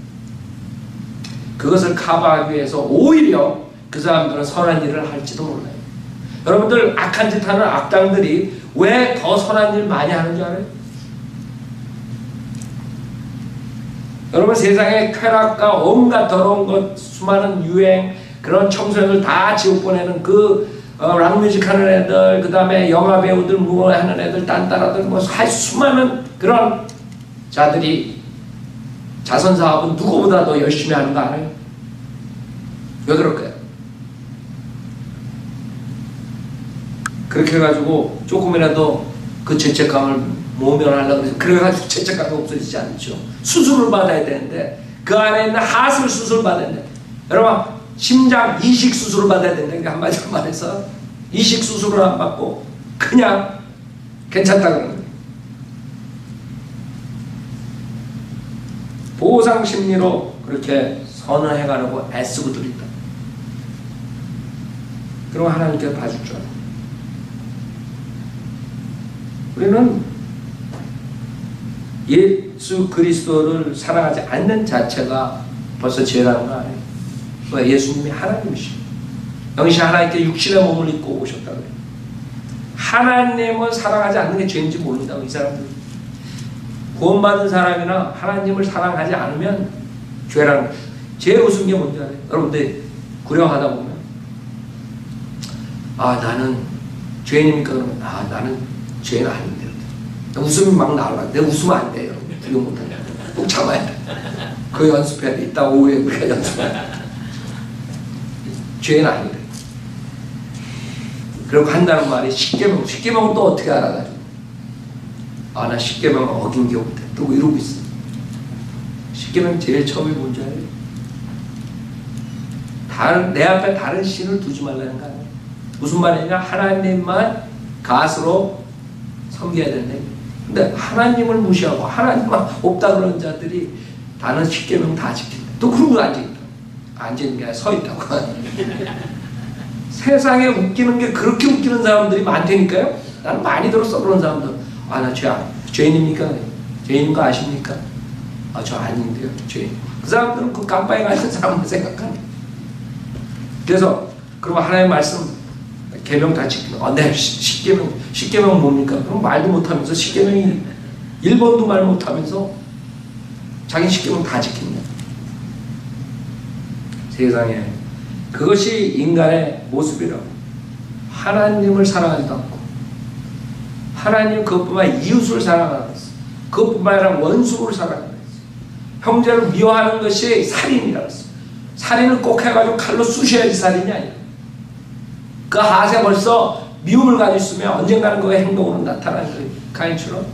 그것을 커버하기 위해서 오히려 그 사람들은 선한 일을 할지도 몰라요. 여러분들 악한 짓 하는 악당들이 왜 더 선한 일 많이 하는 줄 알아요? 여러분 세상에 쾌락과 온갖 더러운 것, 수많은 유행, 그런 청소년들 다 지옥 보내는 그 락뮤직 하는 애들, 그 다음에 영화 배우들, 뭐 하는 애들, 딴따라들, 뭐 수많은 그런 자들이 자선사업은 누구보다 더 열심히 하는 거 알아요? 왜 그럴까요? 그렇게 해가지고 조금이라도 그 죄책감을 모면하려고 해서 그래가지고 죄책감이 없어지지 않죠. 수술을 받아야 되는데 그 안에 있는 핫을 수술 받아야 되는데, 여러분 심장 이식 수술을 받아야 되는데 한마디로 말해서 이식 수술을 안 받고 그냥 괜찮다 그러는 거예요. 보상 심리로 그렇게 선을 해가려고 애쓰고 들인다. 그럼 하나님께서 봐줄 줄 알아요. 우리는 예수 그리스도를 사랑하지 않는 자체가 벌써 죄라는 거 아니에요? 왜? 예수님이 하나님이시죠. 영신 하나님께 육신의 몸을 입고 오셨다 그래요. 하나님을 사랑하지 않는 게 죄인지 모른다고 이 사람들. 구원받은 사람이나 하나님을 사랑하지 않으면 죄라는 거예요. 제일 우스운 게 뭔지 알아요? 여러분들 구령하다 보면 나는 죄인입니까? 그러면 나는 죄인 아닌데 웃음이 막 나올라. 내가 웃으면 안 돼요. 구령 못하냐. 꼭 참아야 돼. 그 연습해야 돼. 이따 오후에 우리가 연습해야 돼. 죄인 아니래. 그리고 한다는 말이 십계명. 십계명은 또 어떻게 알아가지고 나 십계명 어긴 게 없대. 또 이러고 있어. 십계명 제일 처음에 뭔지 알아요? 내 앞에 다른 신을 두지 말라는 거 아니에요? 무슨 말이냐? 하나님만 가수로 섬겨야 된대. 근데 하나님을 무시하고 하나님만 없다 그러는 자들이 다른 십계명 다 지킨다. 또 그런 거 안 지킨다. 안 지키는 게 아니라 서 있다고. 세상에 웃기는 게 그렇게 웃기는 사람들이 많다니까요. 나는 많이 들었어. 그런 사람들. 나 죄인입니까? 죄인인 거 아십니까? 저 아닌데요. 죄인. 그 사람들은 그 깜빵에 가는 사람을 생각하네. 그래서 그러면 하나님의 말씀 계명 다 지키면 내 십계명 뭡니까? 그럼 말도 못하면서 십계명이 1번도 말 못하면서 자기 십계명 다 지킵니다. 세상에 그것이 인간의 모습이라고. 하나님을 사랑하지도 않고 하나님 그것뿐만 이웃을 사랑하는 것이 그것뿐만 아니라 원수를 사랑하는 것이 형제를 미워하는 것이 살인이라고 했어요. 살인을 꼭 해가지고 칼로 쑤셔야지 살인이 아니에요. 그 하세 벌써 미움을 가지고 있으면 언젠가는 그의 행동으로 나타나는 거예요. 가인처럼.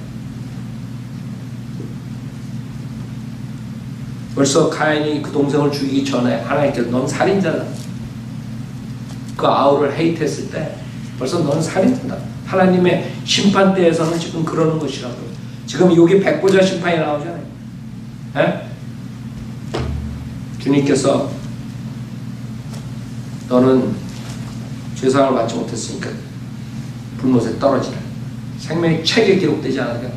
벌써 가인이 그 동생을 죽이기 전에 하나님께서 넌 살인자다. 그 아우를 헤이트했을 때 벌써 넌 살인자다. 하나님의 심판대에서는 지금 그러는 것이라고. 지금 여기 백보자 심판이 나오잖아요. 에? 주님께서 너는 죄사함을 받지 못했으니까 불못에 떨어지라. 생명의 책에 기록되지 않으니까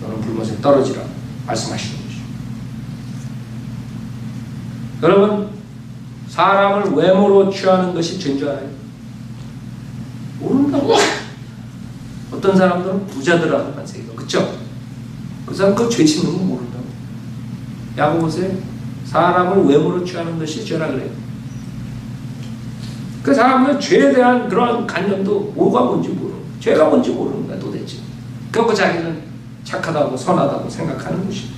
너는 불못에 떨어지라 말씀하시는 거죠. 여러분, 사람을 외모로 취하는 것이 죄인 줄 알아요? 모른다고. 어떤 사람들은 부자들하고만 생겨. 그쵸? 그 사람 그 죄 짓는 거 모른다고. 야고보세요. 사람을 외모로 취하는 것이 죄라 그래요. 그 사람은 죄에 대한 그런 관념도 뭐가 뭔지 모르는, 죄가 뭔지 모르는 거야 도대체. 그리고 자기는 착하다고 선하다고 생각하는 것이죠.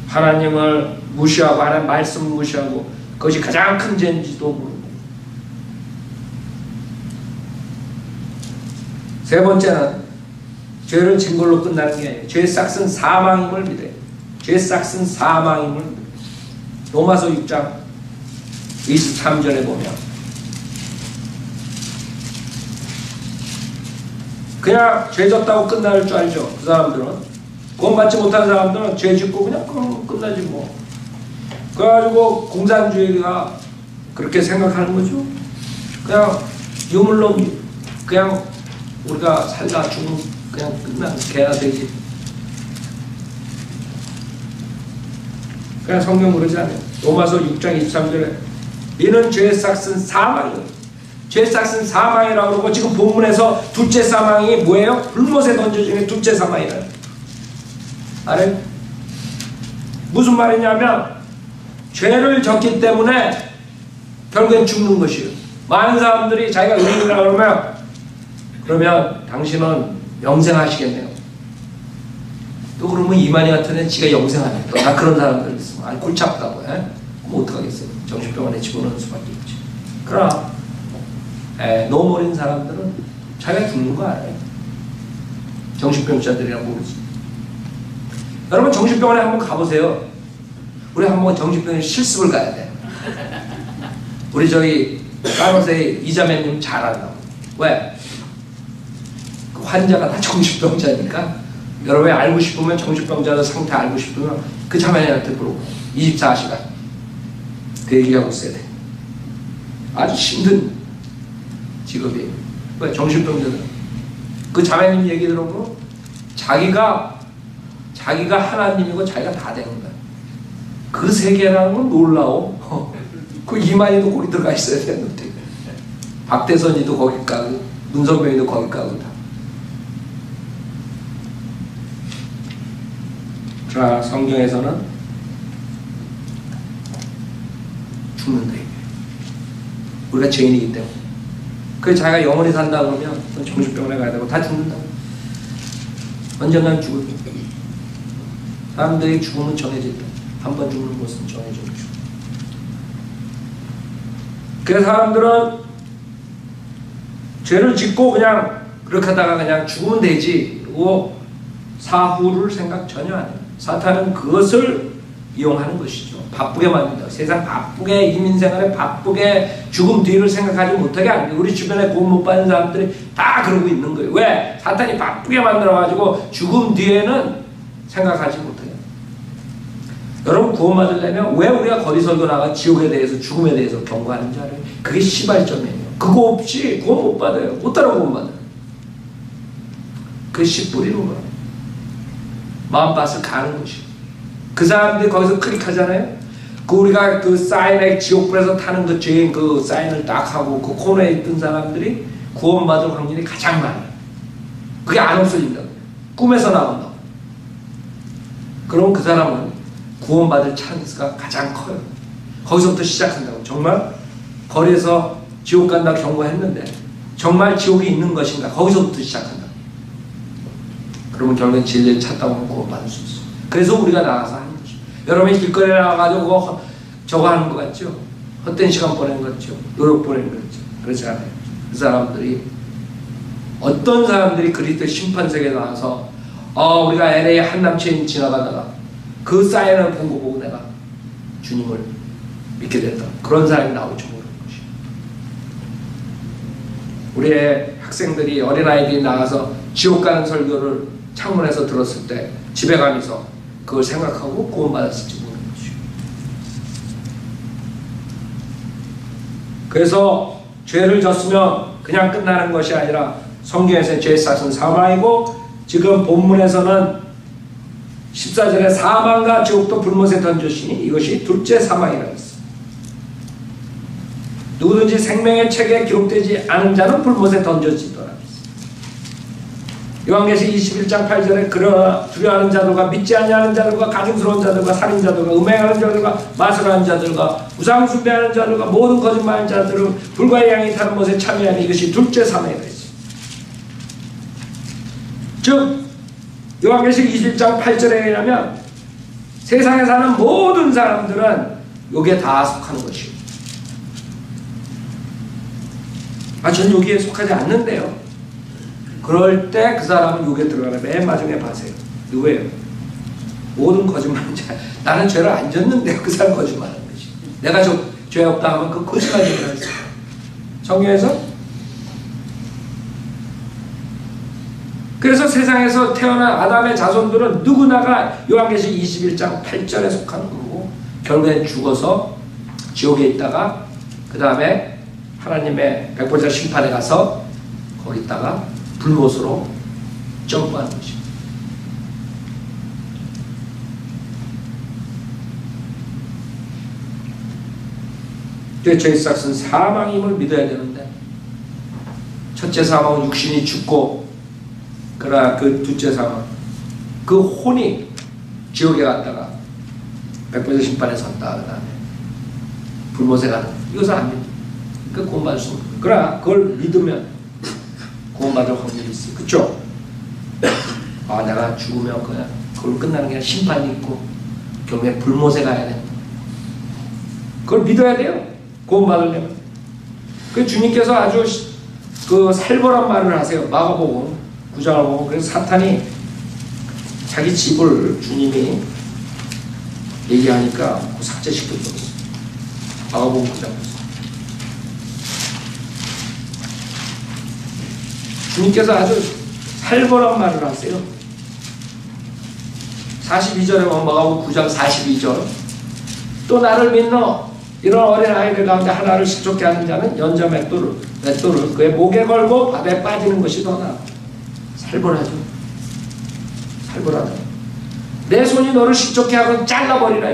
하나님을 무시하고 하나님 말씀을 무시하고 그것이 가장 큰 죄인지도 모르고. 세 번째는 죄를 진 걸로 끝나는 게 아니에요. 죄의 싹은 사망임을 믿어요. 죄의 싹은 사망임을 믿어요. 로마서 6장 23절에 보면 그냥 죄 졌다고 끝날 줄 알죠. 그 사람들은 구원받지 못한 사람들은 죄 짓고 그냥 끝나지 뭐. 그래가지고 공산주의가 그렇게 생각하는 거죠. 그냥 유물로 그냥 우리가 살다 죽으면 그냥 끝나야 되지. 그냥 성경 그러지 않아요. 로마서 6장 23절에 이는 죄의 싹은 사망이에요. 죄의 싹은 사망이라고 그러고 지금 본문에서 둘째 사망이 뭐예요? 불못에 던져지는 둘째 사망이라요. 알아요? 무슨 말이냐면 죄를 졌기 때문에 결국엔 죽는 것이에요. 많은 사람들이 자기가 의인이라고 그러면 당신은 영생하시겠네요. 또 그러면 이만희 같은 애 지가 영생하네. 또 다 그런 사람들 있으면 아니 골치 아프다고. 그럼 어떡하겠어요? 정신병원에 집어넣는 수밖에 없지. 그러나 노멀인 사람들은 자기가 죽는 거 알아요. 정신병자들이라 모르지. 여러분 정신병원에 한번 가보세요. 우리 한번 정신병원에 실습을 가야 돼. 우리 저기 까노세 이자매님 잘 안다고. 왜? 그 환자가 다 정신병자니까 여러분이 알고 싶으면 정신병자의 상태 알고 싶으면 그 자매한테 물어보. 24시간 그 얘기하고 있어야 돼. 아주 힘든 직업이에요. 왜? 정신병자들 그 자매님 얘기 들어보면 자기가 하나님이고 자기가 다 되는 거야. 그 세계라는 건 놀라워. 그 이만희도 거기 들어가 있어야 되는데, 박대선이도 거기 가고 문선명이도 거기 가고 다. 자, 성경에서는 죽는다. 우리가 죄인이기 때문에. 그래서 자기가 영원히 산다 그러면 정신병원에 가야 되고 다 죽는다. 언젠간 죽을 거야. 사람들이 죽음은 정해져 있다. 한 번 죽는 것은 정해져 있다. 그래서 사람들은 죄를 짓고 그냥 그렇게 하다가 그냥 죽으면 되지. 그리고 사후를 생각 전혀 안 해요. 사탄은 그것을 이용하는 것이죠. 바쁘게 만든다. 세상 바쁘게, 이민생활에 바쁘게 죽음 뒤를 생각하지 못하게 합니다. 우리 주변에 구원 못 받는 사람들이 다 그러고 있는 거예요. 왜? 사탄이 바쁘게 만들어가지고 죽음 뒤에는 생각하지 못해요. 여러분 구원 받으려면 왜 우리가 거리설교 나가 지옥에 대해서, 죽음에 대해서 경고하는지 알아요? 그게 시발점이에요. 그거 없이 구원 못 받아요. 못 따라 구원 받아요. 그게 씨 뿌리는 거예요. 마음밭을 가는 것이. 그 사람들이 거기서 클릭하잖아요. 그 우리가 그 사인에 지옥불에서 타는 그 죄인 그 사인을 딱 하고 그 코너에 있던 사람들이 구원받을 확률이 가장 많아요. 그게 안 없어진다. 꿈에서 나온다. 그럼 그 사람은 구원받을 찬스가 가장 커요. 거기서부터 시작한다고. 정말 거리에서 지옥 간다 경고했는데 정말 지옥이 있는 것인가? 거기서부터 시작한다. 그러면 결국엔 진리를 찾다 보면 구원받을 수 있어요. 그래서 우리가 나가서 하는 거죠. 여러분이 길거리에 나가가지고 저거 하는 것 같죠? 헛된 시간 보낸 것 같죠? 노력 보낸 것 같죠? 그렇지 않아요. 그 사람들이, 어떤 사람들이 그리스도의 심판석에 나와서 우리가 LA 한남체인 지나가다가 그 사인을 본 거 보고 내가 주님을 믿게 됐다. 그런 사람이 나올지 모르는 것이에요. 우리의 학생들이, 어린아이들이 나가서 지옥 가는 설교를 창문에서 들었을 때 집에 가면서 그걸 생각하고 구원받았을지 모르는 것이에요. 그래서 죄를 졌으면 그냥 끝나는 것이 아니라 성경에서는 죄의 삭은 사망이고, 지금 본문에서는 14절에 사망과 지옥도 불못에 던져시니 이것이 둘째 사망이라고 했어요. 누구든지 생명의 책에 기록되지 않은 자는 불못에 던져지더라. 요한계시록 21장 8절에 그러나 두려워하는 자들과 믿지 아니하는 자들과 가증스러운 자들과 살인자들과 음행하는 자들과 마술하는 자들과 우상 숭배하는 자들과 모든 거짓말하는 자들은 불과 양이 타는 못에 참여하니 이것이 둘째 사망이라 했어요. 즉 요한계시록 21장 8절에 의하면 세상에 사는 모든 사람들은 여기에 다 속하는 것이에요. 전 여기에 속하지 않는데요. 그럴 때 그 사람은 여기에 들어가는 맨 마지막에 봐세요. 누구예요? 모든 거짓말하는 자. 나는 죄를 안 졌는데 그 사람 거짓말하는 것이. 내가 죄 없다 하면 그 거짓말이라고 했어요. 성경에서. 그래서 세상에서 태어난 아담의 자손들은 누구나가 요한계시록 21장 8절에 속하는 거고, 결국엔 죽어서 지옥에 있다가 그 다음에 하나님의 백보자 심판에 가서 거기다가 불못으로 점프하는 것입니다. 죄의 삭은 사망임을 믿어야 되는데, 첫째 사망은 육신이 죽고, 그러나 그 둘째 사망, 그 혼이 지옥에 갔다가 백보자 심판에 섰다, 그 다음에 불못에 가는, 이것을 안 믿어. 그 구원받을 수 없는 거예요. 그러나 그걸 믿으면 구원받을 확률이 있어요. 그쵸? 내가 죽으면 그냥 그걸 끝나는 게 아니라 심판이 있고 결국에 불못에 가야 된다. 그걸 믿어야 돼요. 구원받으려면. 그 주님께서 아주 그 살벌한 말을 하세요. 마가복음 9장을 보고. 그래서 사탄이 자기 집을 주님이 얘기하니까 삭제시켰어요. 마가복음 9장. 주님께서 아주 살벌한 말을 하세요. 42절에 보면 마가복음 9장 42절, 또 나를 믿노 이런 어린 아이들 가운데 하나를 식좋게 하는 자는 연자 맷돌을 그의 목에 걸고 밥에 빠지는 것이 더 나아. 살벌하죠. 살벌하다. 내 손이 너를 실족해 하고 잘라버리라.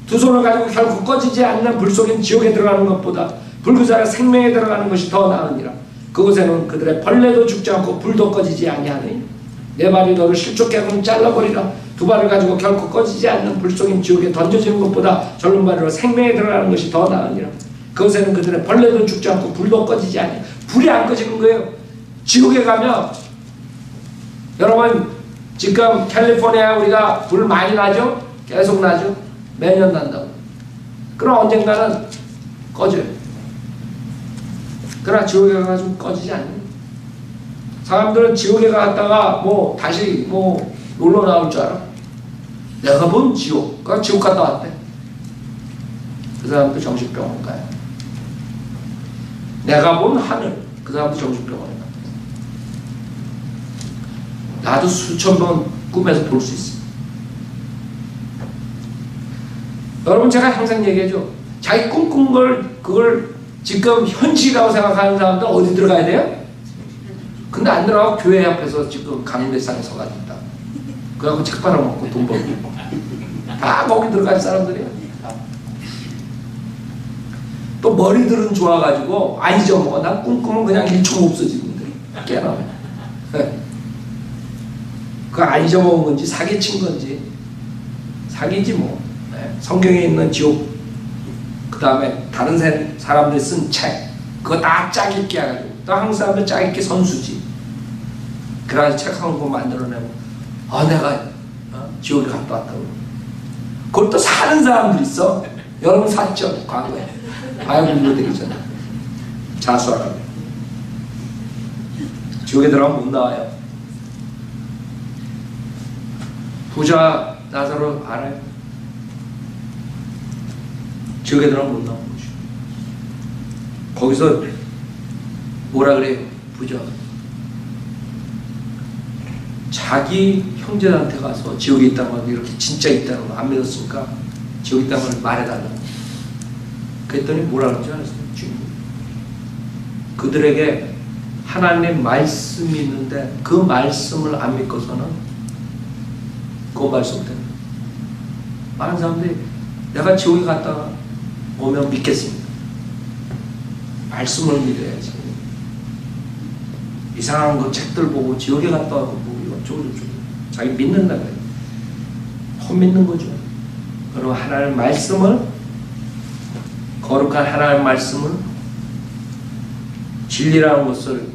두 손을 가지고 결코 꺼지지 않는 불 속인 지옥에 들어가는 것보다 불구자가 생명에 들어가는 것이 더 나으니라. 그곳에는 그들의 벌레도 죽지 않고 불도 꺼지지 아니하니 내 발이 너를 실족해 하고 잘라버리라. 두 발을 가지고 결코 꺼지지 않는 불 속인 지옥에 던져지는 것보다 절른 발으로 생명에 들어가는 것이 더 나으니라. 그것에는 그들의 벌레도 죽지 않고 불도 꺼지지 않니. 불이 안 꺼지는 거예요. 지옥에 가면 여러분 지금 캘리포니아에 우리가 불 많이 나죠? 계속 나죠? 매년 난다고. 그럼 언젠가는 꺼져요. 그러나 지옥에 가가지고 꺼지지 않는. 사람들은 지옥에 갔다가 뭐 다시 뭐 놀러 나올 줄 알아. 내가 본 지옥. 그 지옥 갔다 왔대. 그 사람도 정신병원 가요. 내가 본 하늘. 그 사람도 정신병원에 가. 나도 수천 번 꿈에서 볼 수 있어. 여러분 제가 항상 얘기하죠. 자기 꿈꾼 걸 그걸 지금 현실이라고 생각하는 사람들 어디 들어가야 돼요? 근데 안 들어가고 교회 앞에서 지금 강대상에 서가지고 있다. 그래갖고 책 팔아먹고 돈 벌고 다 거기 들어갈 사람들이에요. 또 머리들은 좋아가지고 안 잊어먹어. 난 꿈꾸면 그냥 1초 없어지는데 깨나면 그거 안 잊어먹은 건지 사기친 건지 사기지 뭐. 성경에 있는 지옥 그 다음에 다른 사람들이 쓴 책 그거 다 짜깁기 해가지고 또 한국 사람들 짜깁기 선수지. 그래가지고 책 한 권 만들어내고 내가 지옥에 갔다 왔다고. 그걸 또 사는 사람들 있어. 여러분 샀죠 과거에. 바이블 되기 전에 자수하라고. 지옥에 들어가면 못 나와요. 부자 나사로 알아요? 지옥에 들어가면 못 나오는 거죠. 거기서 뭐라 그래요? 부자가 자기 형제한테 가서 지옥에 있다는 걸 이렇게 진짜 있다는 걸 안 믿었으니까 지옥에 있다는 걸 말해달라고. 그랬더니 뭐라 그러는지 알았어요? 주님. 그들에게 하나님의 말씀이 있는데 그 말씀을 안 믿고서는 그 말씀 때문에 많은 사람들이 내가 지옥에 갔다가 오면 믿겠습니다. 말씀을 믿어야지. 이상한 거 책들 보고 지옥에 갔다 와서 뭐 이거 어쩌고저쩌고 자기 믿는다 그래요. 헛 믿는 거죠. 그럼 하나님의 말씀을 거룩한 하나님의 말씀을 진리라는 것을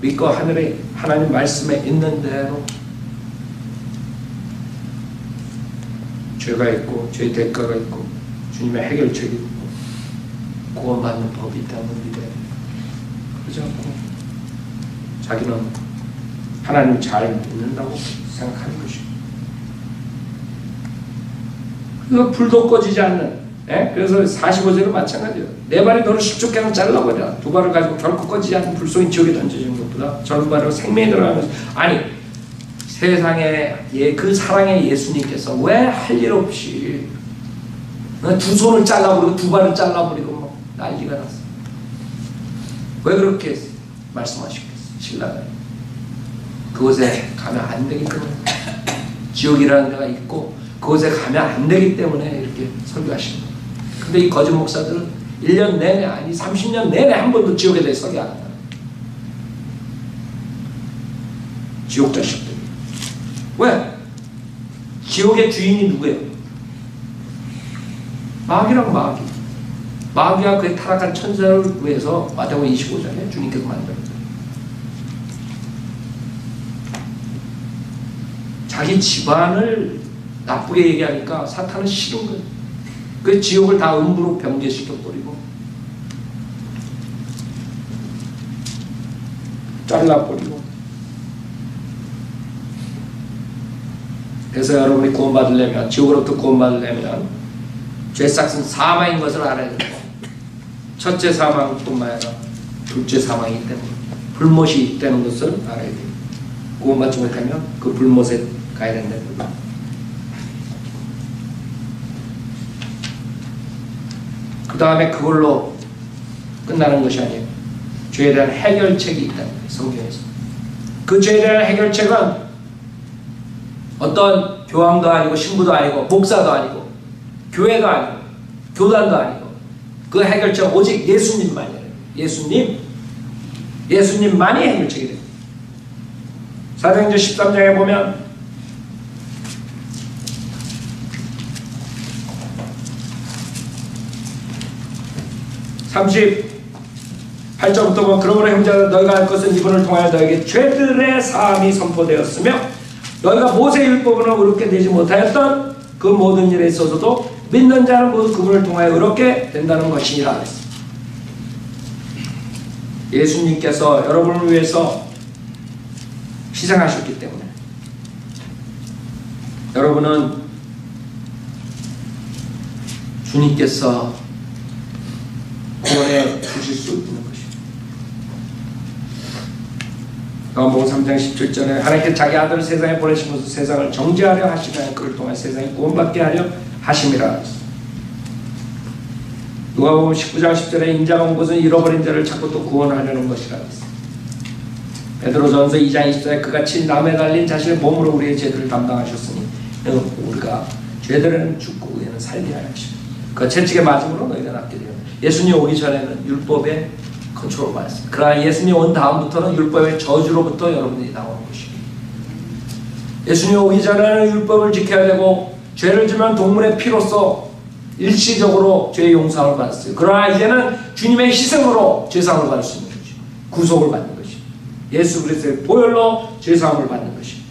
믿고 하늘에 하나님 말씀에 있는 대로 죄가 있고 죄의 대가가 있고 주님의 해결책이 있고 구원받는 법이 있다는 걸 믿어야 돼요. 그러지 않고 자기는 하나님 잘 믿는다고 생각하는 것이고 그 불도 꺼지지 않는 그래서 45절은 마찬가지예요. 내 발이 너를 십조개 하나 잘라버려. 두 발을 가지고 결코 꺼지지 않는 불 속인 지옥에 던져지는 것보다 저런 발으로 생명이 들어가면서 아니 세상에 그 사랑의 예수님께서 왜 할 일 없이 두 손을 잘라버리고 두 발을 잘라버리고 뭐 난리가 났어. 왜 그렇게 말씀하시겠어요? 신랑은 그곳에 가면 안 되기 때문에 지옥이라는 데가 있고 그곳에 가면 안 되기 때문에 이렇게 설교하시는 거예요. 근데 이 거짓 목사들은 1년 내내 아니 30년 내내 한 번도 지옥에 대해 설교 안 한다. 지옥 자식들. 왜? 지옥의 주인이 누구예요? 마귀랑 마귀. 마귀가 그의 타락한 천사를 위해서 마태복음 25장에 주님께서 만들었어요. 자기 집안을 나쁘게 얘기하니까 사탄은 싫은 거예요. 그 지옥을 다 음부로 변개시켜버리고 잘라버리고. 그래서 여러분이 구원받으려면 지옥으로부터 구원받으려면 죄삭은 사망인 것을 알아야 됩니다. 첫째 사망뿐만 아니라 둘째 사망이기 때문에 불못이 있다는 것을 알아야 돼요. 구원받지 못하면 그 불못에 가야 된다는 거예요. 그 다음에 그걸로 끝나는 것이 아니에요. 죄에 대한 해결책이 있다는 거예요. 성경에서. 그 죄에 대한 해결책은 어떤 교황도 아니고 신부도 아니고 목사도 아니고 교회도 아니고 교단도 아니고 그 해결책 오직 예수님만이에요. 예수님만이 해결책이 됩니다. 사도행전 13장에 보면 (38절부터) 보면 그러므로 형제들 너희가 할 것은 이분을 통하여 너에게 죄들의 사함이 선포되었으며 너희가 모세의 율법으로 의롭게 되지 못하였던 그 모든 일에 있어서도 믿는 자는 모두 그분을 통하여 의롭게 된다는 것이니라. 예수님께서 여러분을 위해서 희생하셨기 때문에 여러분은 주님께서 구원해 주실 수 있는 것입니다. 요한복음 3장 17절에 하나님께 자기 아들을 세상에 보내시면서 세상을 정죄하려 하시며 그를 통해 세상이 구원받게 하려 하심이라. 누가복음 19장 10절에 인자가 온 것은 잃어버린 자를 찾고 또 구원하려는 것이라. 베드로전서 2장 20절에 그같이 남에 달린 자신의 몸으로 우리의 죄들을 담당하셨으니 우리가 죄들은 죽고 우리는 살게 하여 하십니다. 그 채찍에 맞음으로 너희가 낫게 되었다. 예수님 오기 전에는 율법의 컨트롤을 받았습니다. 그러나 예수님 온 다음부터는 율법의 저주로부터 여러분들이 나오는 것입니다. 예수님 오기 전에는 율법을 지켜야 되고 죄를 지면 동물의 피로써 일시적으로 죄의 용서를 받았어요. 그러나 이제는 주님의 희생으로 죄사함을 받을 수 있는 것이죠. 구속을 받는 것이죠. 예수 그리스도의 보혈로 죄사함을 받는 것이죠.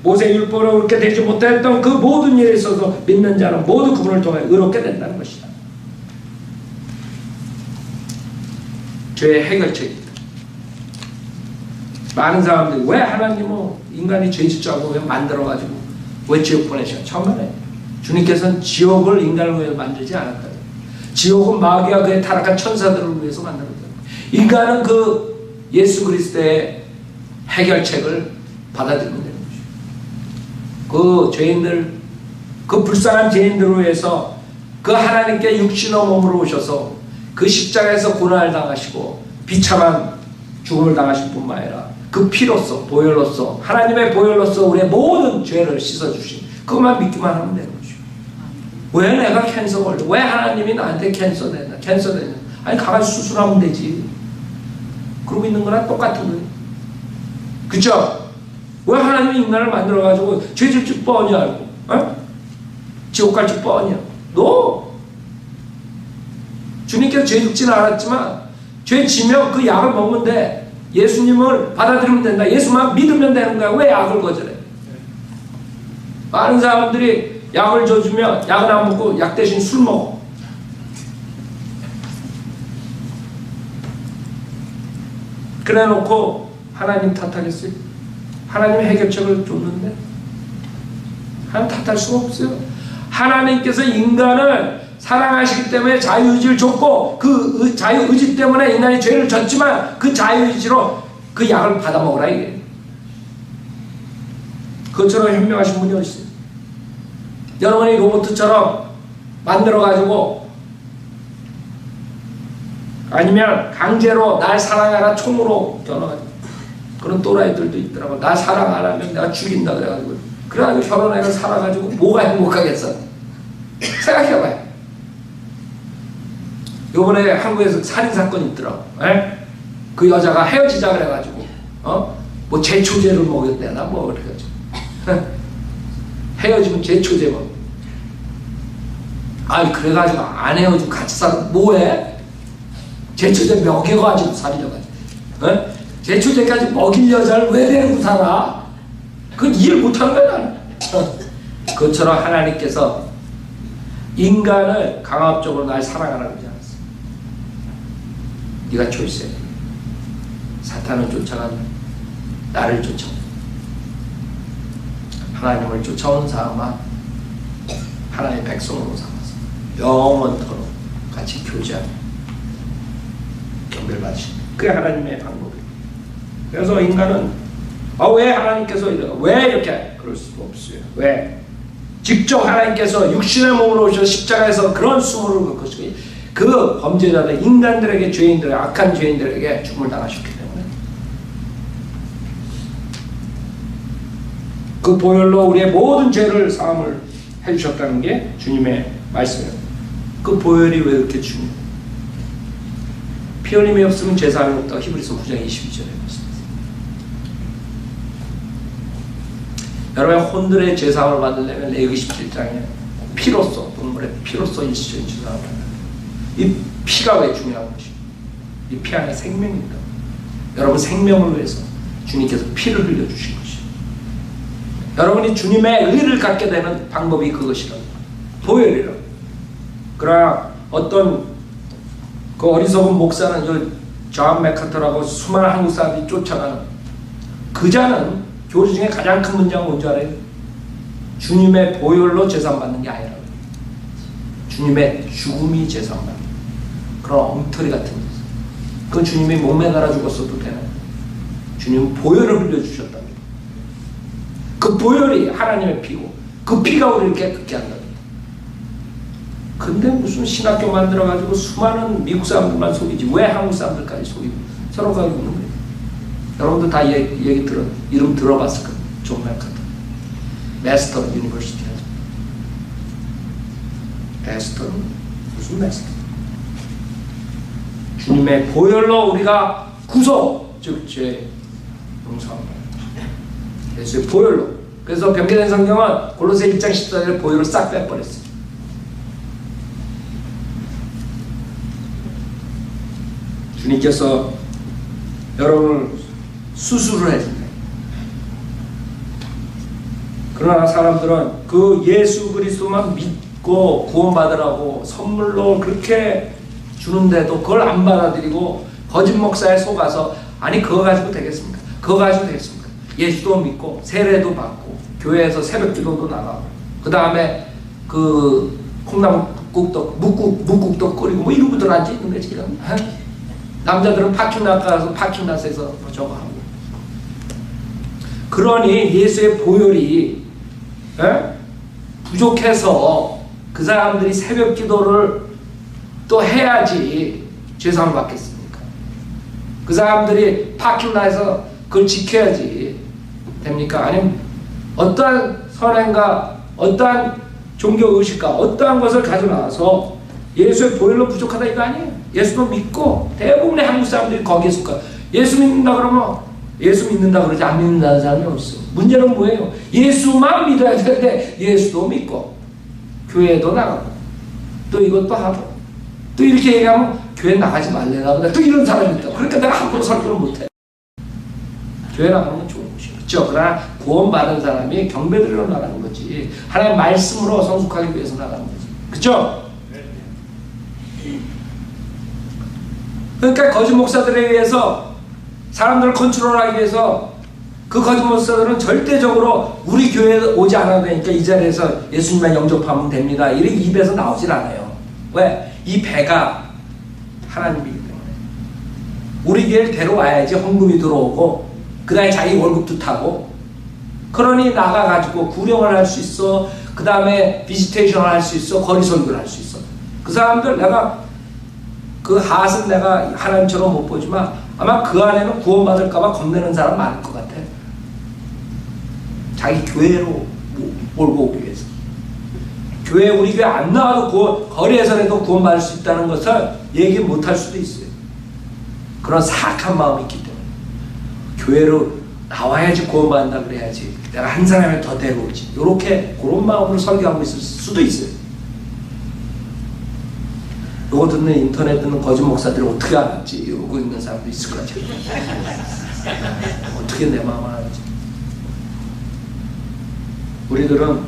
모세 율법으로 의롭게 되지 못했던 그 모든 일에 있어서 믿는 자는 모두 그분을 통해 의롭게 된다는 것이다. 죄의 해결책입니다. 많은 사람들이 왜 하나님은 인간이 죄 짓지 않고 왜 만들어가지고 왜 지옥 보내셔? 처음에 주님께서는 지옥을 인간을 위해 만들지 않았다. 지옥은 마귀와 그의 타락한 천사들을 위해서 만들었다. 인간은 그 예수 그리스도의 해결책을 받아들이면 되는 것이죠. 그 죄인들, 그 불쌍한 죄인들을 위해서 그 하나님께 육신의 몸으로 오셔서 그 십자가에서 고난을 당하시고 비참한 죽음을 당하실 뿐만 아니라 그 피로써 보혈로써 하나님의 보혈로써 우리의 모든 죄를 씻어주신 그것만 믿기만 하면 되는 거죠. 왜 내가 캔서 걸려? 왜 하나님이 나한테 캔서 됐나? 아니 가가지고 수술하면 되지. 그러고 있는 거랑 똑같은 거예요. 그쵸? 왜 하나님이 인간을 만들어가지고 죄 질 줄 뻔히 알고 지옥 갈 줄 뻔히 알고 너 주님께서 죄 죽지는 않았지만 죄 지면 그 약을 먹으면 돼. 예수님을 받아들이면 된다. 예수만 믿으면 되는 거야. 왜 약을 거절해? 많은 사람들이 약을 줘주면 약을 안 먹고 약 대신 술 먹어. 그래 놓고 하나님 탓하겠어요? 하나님 해결책을 줬는데 하나님 탓할 수가 없어요. 하나님께서 인간을 사랑하시기 때문에 자유의지를 줬고 그 자유의지 때문에 인간이 죄를 졌지만 그 자유의지로 그 약을 받아 먹으라 이게. 그것처럼 현명하신 분이 어디 있어요? 여러분이 로봇처럼 만들어가지고 아니면 강제로 날 사랑하라 총으로 겨눠가지고 그런 또라이들도 있더라고. 나 사랑 안 하면 내가 죽인다 그래가지고 그래가지고 결혼해서 살아가지고 뭐가 행복하겠어? 생각해봐요. 요번에 한국에서 살인사건이 있더라고. 그 여자가 헤어지자 그래가지고 뭐 제초제를 먹였대나 뭐 그래가지고 헤어지면 제초제 먹. 아니 그래가지고 안 헤어지고 같이 살아 뭐해? 제초제 먹여가지고 살이려가지고 제초제까지 먹일 여자를 왜 데리고 살아? 그건 이해를 못하는 거야 나는. 그것처럼 하나님께서 인간을 강압적으로 날 사랑하라고 하지 않았어. 네가 초이스해. 사탄을 쫓아가는 나를 쫓아오. 하나님을 쫓아오는 사람만 하나님의 백성으로 삼아서 영원토록 같이 교제하며 경배받으시는 그게 하나님의 방법이에요. 그래서 인간은 왜 하나님께서 왜 이렇게 그럴 수가 없어요. 왜? 직접 하나님께서 육신의 몸으로 오셔서 십자가에서 그런 수모를 겪으시고 그 범죄자들 인간들에게 죄인들 악한 죄인들에게 죽음을 당하셨기 때문에 그 보혈로 우리의 모든 죄를 사함을 해주셨다는 게 주님의 말씀이에요. 그 보혈이 왜 이렇게 중요해요? 피 흘림이 없으면 죄 사함이 없다고 히브리서 9장 22절에 말씀합니다. 여러분, 혼들의 죄 사함을 받으려면 레위기 17장에 피로써, 동물의 피로써 일시적인 죄 사함을 받는다. 이 피가 왜 중요한 것이에요? 이 피 안에 생명입니다. 여러분 생명을 위해서 주님께서 피를 흘려주신 것이에요. 여러분이 주님의 의를 갖게 되는 방법이 그것이라고, 보혈이라고. 그러나 어떤 그 어리석은 목사는 존 맥카터라고 수많은 한국 사람들이 쫓아가는 그 자는 교리 중에 가장 큰 문제가 뭔지 알아요? 주님의 보혈로 제사받는 게 아니라 주님의 죽음이 제사받는 그런 엉터리 같은 것. 그건 주님이 몸에 달아 죽었어도 되는, 주님은 보혈을 흘려주셨답니다. 그 보혈이 하나님의 피고 그 피가 우리를 깨끗게 한답니다. 근데 무슨 신학교 만들어가지고 수많은 미국 사람들만 속이지 왜 한국 사람들까지 속이고 서로 가지고 있는 거예요. 여러분도 다 얘기 이름 들어봤을 거예요. 존 맥카터 메스터 유니버시티 하죠. 메스터는 무슨 메스터? 주님의 보혈로 우리가 구속, 즉 죄 용서합니다. 예수의 보혈로. 그래서 변개된 성경은 골로새 1장 14절에 보혈을 싹 빼버렸어요. 주님께서 여러분을 수술을 해준다. 그러나 사람들은 그 예수 그리스도만 믿고 구원받으라고 선물로 그렇게 주는데도 그걸 안 받아들이고 거짓 목사에 속아서, 아니 그거 가지고 되겠습니까? 그거 가지고 되겠습니까? 예수도 믿고 세례도 받고 교회에서 새벽 기도도 나가고 그 다음에 그 콩나물국도 묵국도 끓이고 뭐 이러고들 앉아있는 거지 지금. 남자들은 파킹락 가서 파킹락에서 저거 하고. 그러니 예수의 보혈이 부족해서 그 사람들이 새벽 기도를 또 해야지 죄사함을 받겠습니까? 그 사람들이 파킹락에서 그걸 지켜야지 됩니까? 아니면 어떠한 선행과 어떠한 종교의식과 어떠한 것을 가지고 나와서 예수의 보혈로 부족하다 이거 아니에요. 예수도 믿고 대부분의 한국 사람들이 거기에 속가. 예수 믿는다 그러면 예수 믿는다 그러지 안 믿는다는 사람이 없어. 문제는 뭐예요? 예수만 믿어야 되는데 예수도 믿고 교회도 나가고 또 이것도 하고 또 이렇게 얘기하면 교회 나가지 말래나 보다 또 이런 사람이 있다. 그러니까 내가 함부로 설교를 못해. 교회 나가는 건 좋은 것이죠. 그렇죠? 그러나 구원받은 사람이 경배드리러 나가는 거지 하나님 말씀으로 성숙하기 위해서 나가는 거지. 그렇죠? 그러니까 거짓 목사들에 의해서 사람들을 컨트롤하기 위해서 그 거짓 목사들은 절대적으로 우리 교회에 오지 않아도 되니까 이 자리에서 예수님만 영접하면 됩니다. 이렇게 입에서 나오질 않아요. 왜? 이 배가 하나님이기 때문에 우리 교회를 데려와야지 헌금이 들어오고 그 다음에 자기 월급도 타고 그러니 나가가지고 구령을 할 수 있어. 그 다음에 비지테이션을 할 수 있어. 거리 설교를 할 수 있어. 그 사람들 내가 그 핫은 내가 하나님처럼 못 보지만 아마 그 안에는 구원받을까봐 겁내는 사람 많을 것 같아. 자기 교회로 몰고 오기 위해서. 교회 우리 교회 안 나와도 거리에서라도 구원받을 수 있다는 것을 얘기 못할 수도 있어요. 그런 사악한 마음이 있기 때문에 교회로 나와야지 구원받는다 그래야지 내가 한 사람을 더 데려오지 이렇게 그런 마음으로 설교하고 있을 수도 있어요. 요거 듣는 인터넷 듣는 거짓 목사들이 어떻게 알았지 이러고 있는 사람도 있을 것 같아요. 어떻게 내 마음을 알았지. 우리들은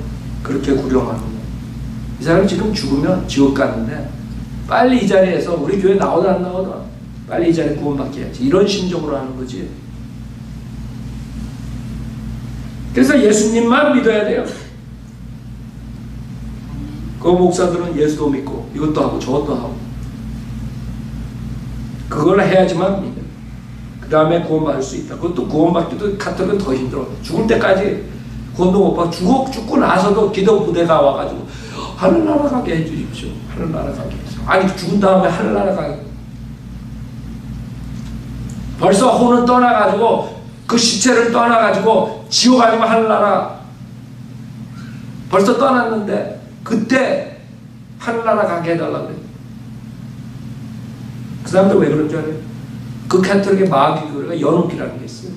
그렇게 구령하는 거예요. 이 사람이 지금 죽으면 지옥 가는데 빨리 이 자리에서 우리 교회 나오든 안 나오든 빨리 이 자리에 구원받게 해야지 이런 심정으로 하는 거지. 그래서 예수님만 믿어야 돼요. 그 목사들은 예수도 믿고 이것도 하고 저것도 하고 그걸 해야지만 믿어요. 그 다음에 구원받을 수 있다. 그것도 구원받기도 카톨릭은 더 힘들어. 죽을 때까지 구원도 못 받고 죽고 나서도 기도 부대가 와가지고 하늘나라 가게 해주십시오. 하늘나라 가게 해주십시오. 아니 죽은 다음에 하늘나라 가게 벌써 혼은 떠나가지고 그 시체를 떠나가지고 지옥 아니면 하늘나라 벌써 떠났는데 그때 하늘나라 가게 해달라고 그래요. 그 사람들 왜 그런 줄 알아요? 그 캐톨릭의 마귀교회가 연옥이라는 게 있어요.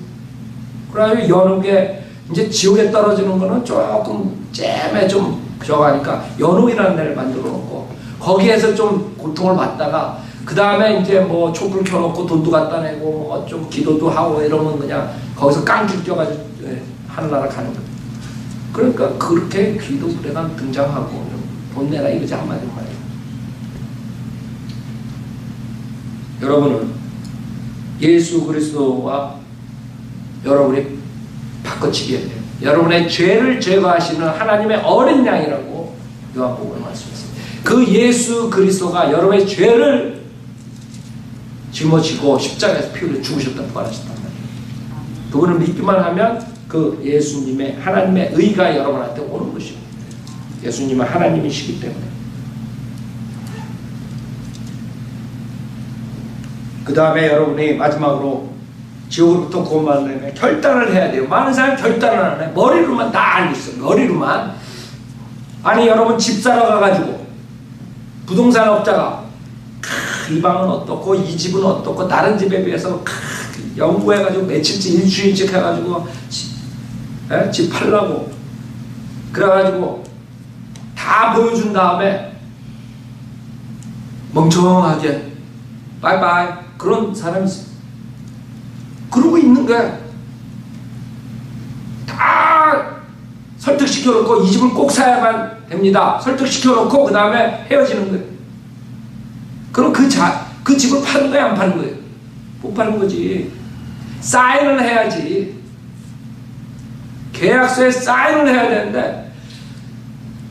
그래가지고 연옥에 이제 지옥에 떨어지는 거는 조금 잼에 좀 저거 하니까 연옥이라는 데를 만들어 놓고 거기에서 좀 고통을 받다가 그 다음에 이제 뭐 촛불 켜놓고 돈도 갖다 내고 뭐 좀 기도도 하고 이러면 그냥 거기서 깡줄 뛰어가지고 하늘나라 가는 거예요. 그러니까 그렇게 기도부대가 등장하고 돈 내라 이거지 한마디로 말이에요. 여러분은 예수 그리스도와 여러분이 바꿔치기해야 돼요. 여러분의 죄를 제거하시는 하나님의 어린 양이라고 요한복음에 말씀했습니다. 그 예수 그리스도가 여러분의 죄를 짊어지고 십자가에서 피 흘려 죽으셨다 부활하셨단 말이에요. 그분을 믿기만 하면 그 예수님의 하나님의 의가 여러분한테 오는 것입니다. 예수님은 하나님이시기 때문에. 그 다음에 여러분이 마지막으로 지옥으로부터 구원받으려면 결단을 해야 돼요. 많은 사람이 결단을 안 해. 머리로만 다 알고 있어요. 머리로만. 아니 여러분 집 사러 가가지고 부동산 업자가 이 방은 어떻고 이 집은 어떻고 다른 집에 비해서 연구해가지고 며칠째 일주일씩 해가지고 집 팔라고 그래가지고 다 보여준 다음에 멍청하게 바이바이 그런 사람이 있어요. 그러고 있는 거야. 다 설득시켜놓고 이 집을 꼭 사야만 됩니다. 설득시켜놓고 그 다음에 헤어지는 거예요. 그럼 그 집을 파는 거야 안 파는 거예요? 못 파는 거지. 사인을 해야지. 계약서에 사인을 해야 되는데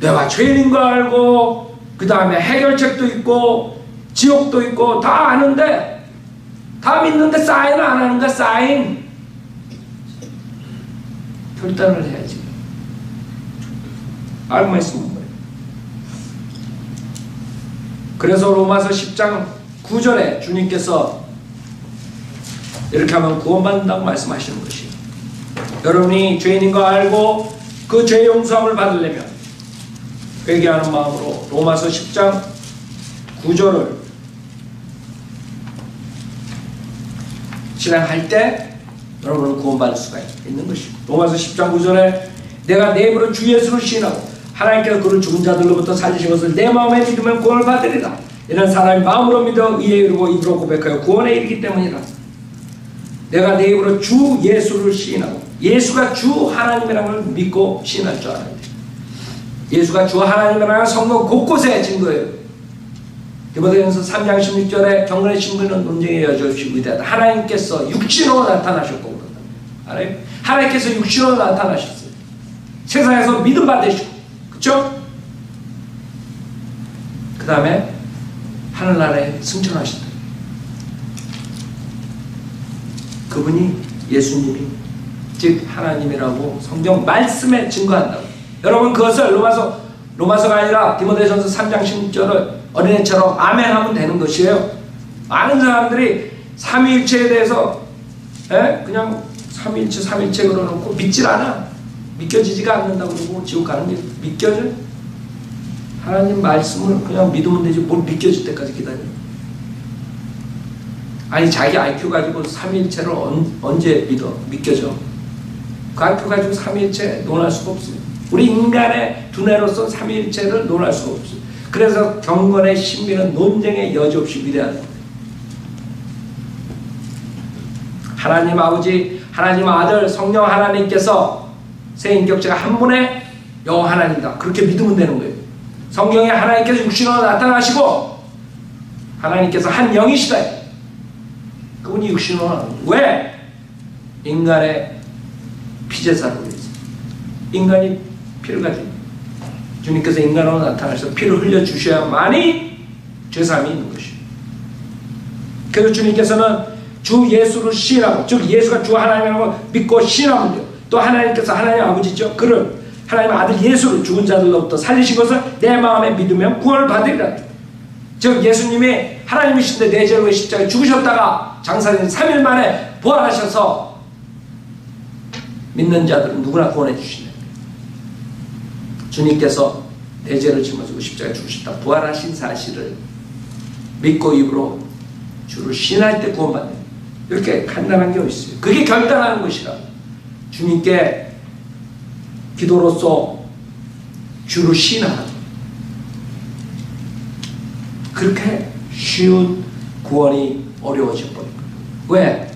내가 죄인인 거 알고 그 다음에 해결책도 있고 지옥도 있고 다 아는데 다 믿는데 사인을 안 하는 거야. 사인. 결단을 해야지. 알고만 있으면 뭐예요. 그래서 로마서 10장 9절에 주님께서 이렇게 하면 구원받는다고 말씀하시는 것이에요. 여러분이 죄인인 거 알고 그 죄 용서함을 받으려면 회개하는 마음으로 로마서 10장 9절을 실행할 때 여러분은 구원받을 수가 있는 것입니다. 로마서 10장 9절에 내가 내 입으로 주 예수를 시인하고 하나님께서 그를 죽은 자들로부터 살리신 것을 내 마음에 믿으면 구원을 받으리라. 이는 사람이 마음으로 믿어 의에 이르고 입으로 고백하여 구원에 이르기 때문이라. 내가 내 입으로 주 예수를 시인하고 예수가 주 하나님이라는 걸 믿고 시인할 줄 알아야 돼. 예수가 주 하나님이라는 성경 곳곳에 증거해요. 디모데전서 3장 16절에 경건의 신분은 논쟁의 여지없이 위대하다. 하나님께서 육신으로 나타나셨고 그런다. 알아요? 하나님께서 육신으로 나타나셨어요. 세상에서 믿음 받으시고, 그렇죠? 그 다음에 하늘나라에 승천하신다. 그분이 예수님이 즉 하나님이라고 성경 말씀에 증거한다고. 여러분 그것을 로마서가 아니라 디모데전서 3장 16절을 어린애처럼 아멘하면 되는 것이에요. 많은 사람들이 삼위일체에 대해서 그냥 삼위일체 그러놓고 믿질 않아. 믿겨지지가 않는다고 그러고 지옥 가는 게 믿겨져? 하나님 말씀을 그냥 믿으면 되지 뭘 믿겨질 때까지 기다려. 아니 자기 IQ 가지고 삼위일체를 언제 믿겨져? 그 IQ 가지고 삼위일체 논할 수가 없어요. 우리 인간의 두뇌로서 삼위일체를 논할 수가 없어요. 그래서 경건의 신비는 논쟁의 여지 없이 위대하다. 하나님 아버지, 하나님 아들, 성령 하나님께서 세 인격체가 한 분의 여호와 하나님이다. 그렇게 믿으면 되는 거예요. 성경에 하나님께서 육신으로 나타나시고 하나님께서 한 영이시다. 그분이 육신으로 나타나는 거예요. 왜? 인간의 피제사로 위해서. 인간이 피를 가지고 주님께서 인간으로 나타나셔서 피를 흘려주셔야만이 죄사함이 있는 것이에요. 그래서 주님께서는 주 예수를 시인하고 즉 예수가 주 하나님이라고 믿고 시인하면 돼요. 또 하나님께서 하나님 아버지죠. 그를 하나님 아들 예수를 죽은 자들로부터 살리신 것을 내 마음에 믿으면 구원을 받으리라. 즉 예수님이 하나님이신데 내 죄로 십자가에 죽으셨다가 장사된 3일 만에 부활하셔서 믿는 자들은 누구나 구원해 주시네. 주님께서 내 죄를 짊어지고 십자가에 죽으셨다, 부활하신 사실을 믿고 입으로 주를 신할 때 구원받는, 이렇게 간단한 게 있어요. 그게 결단하는 것이라. 주님께 기도로서 주를 신하라. 그렇게 쉬운 구원이 어려워져 버린 거예요. 왜?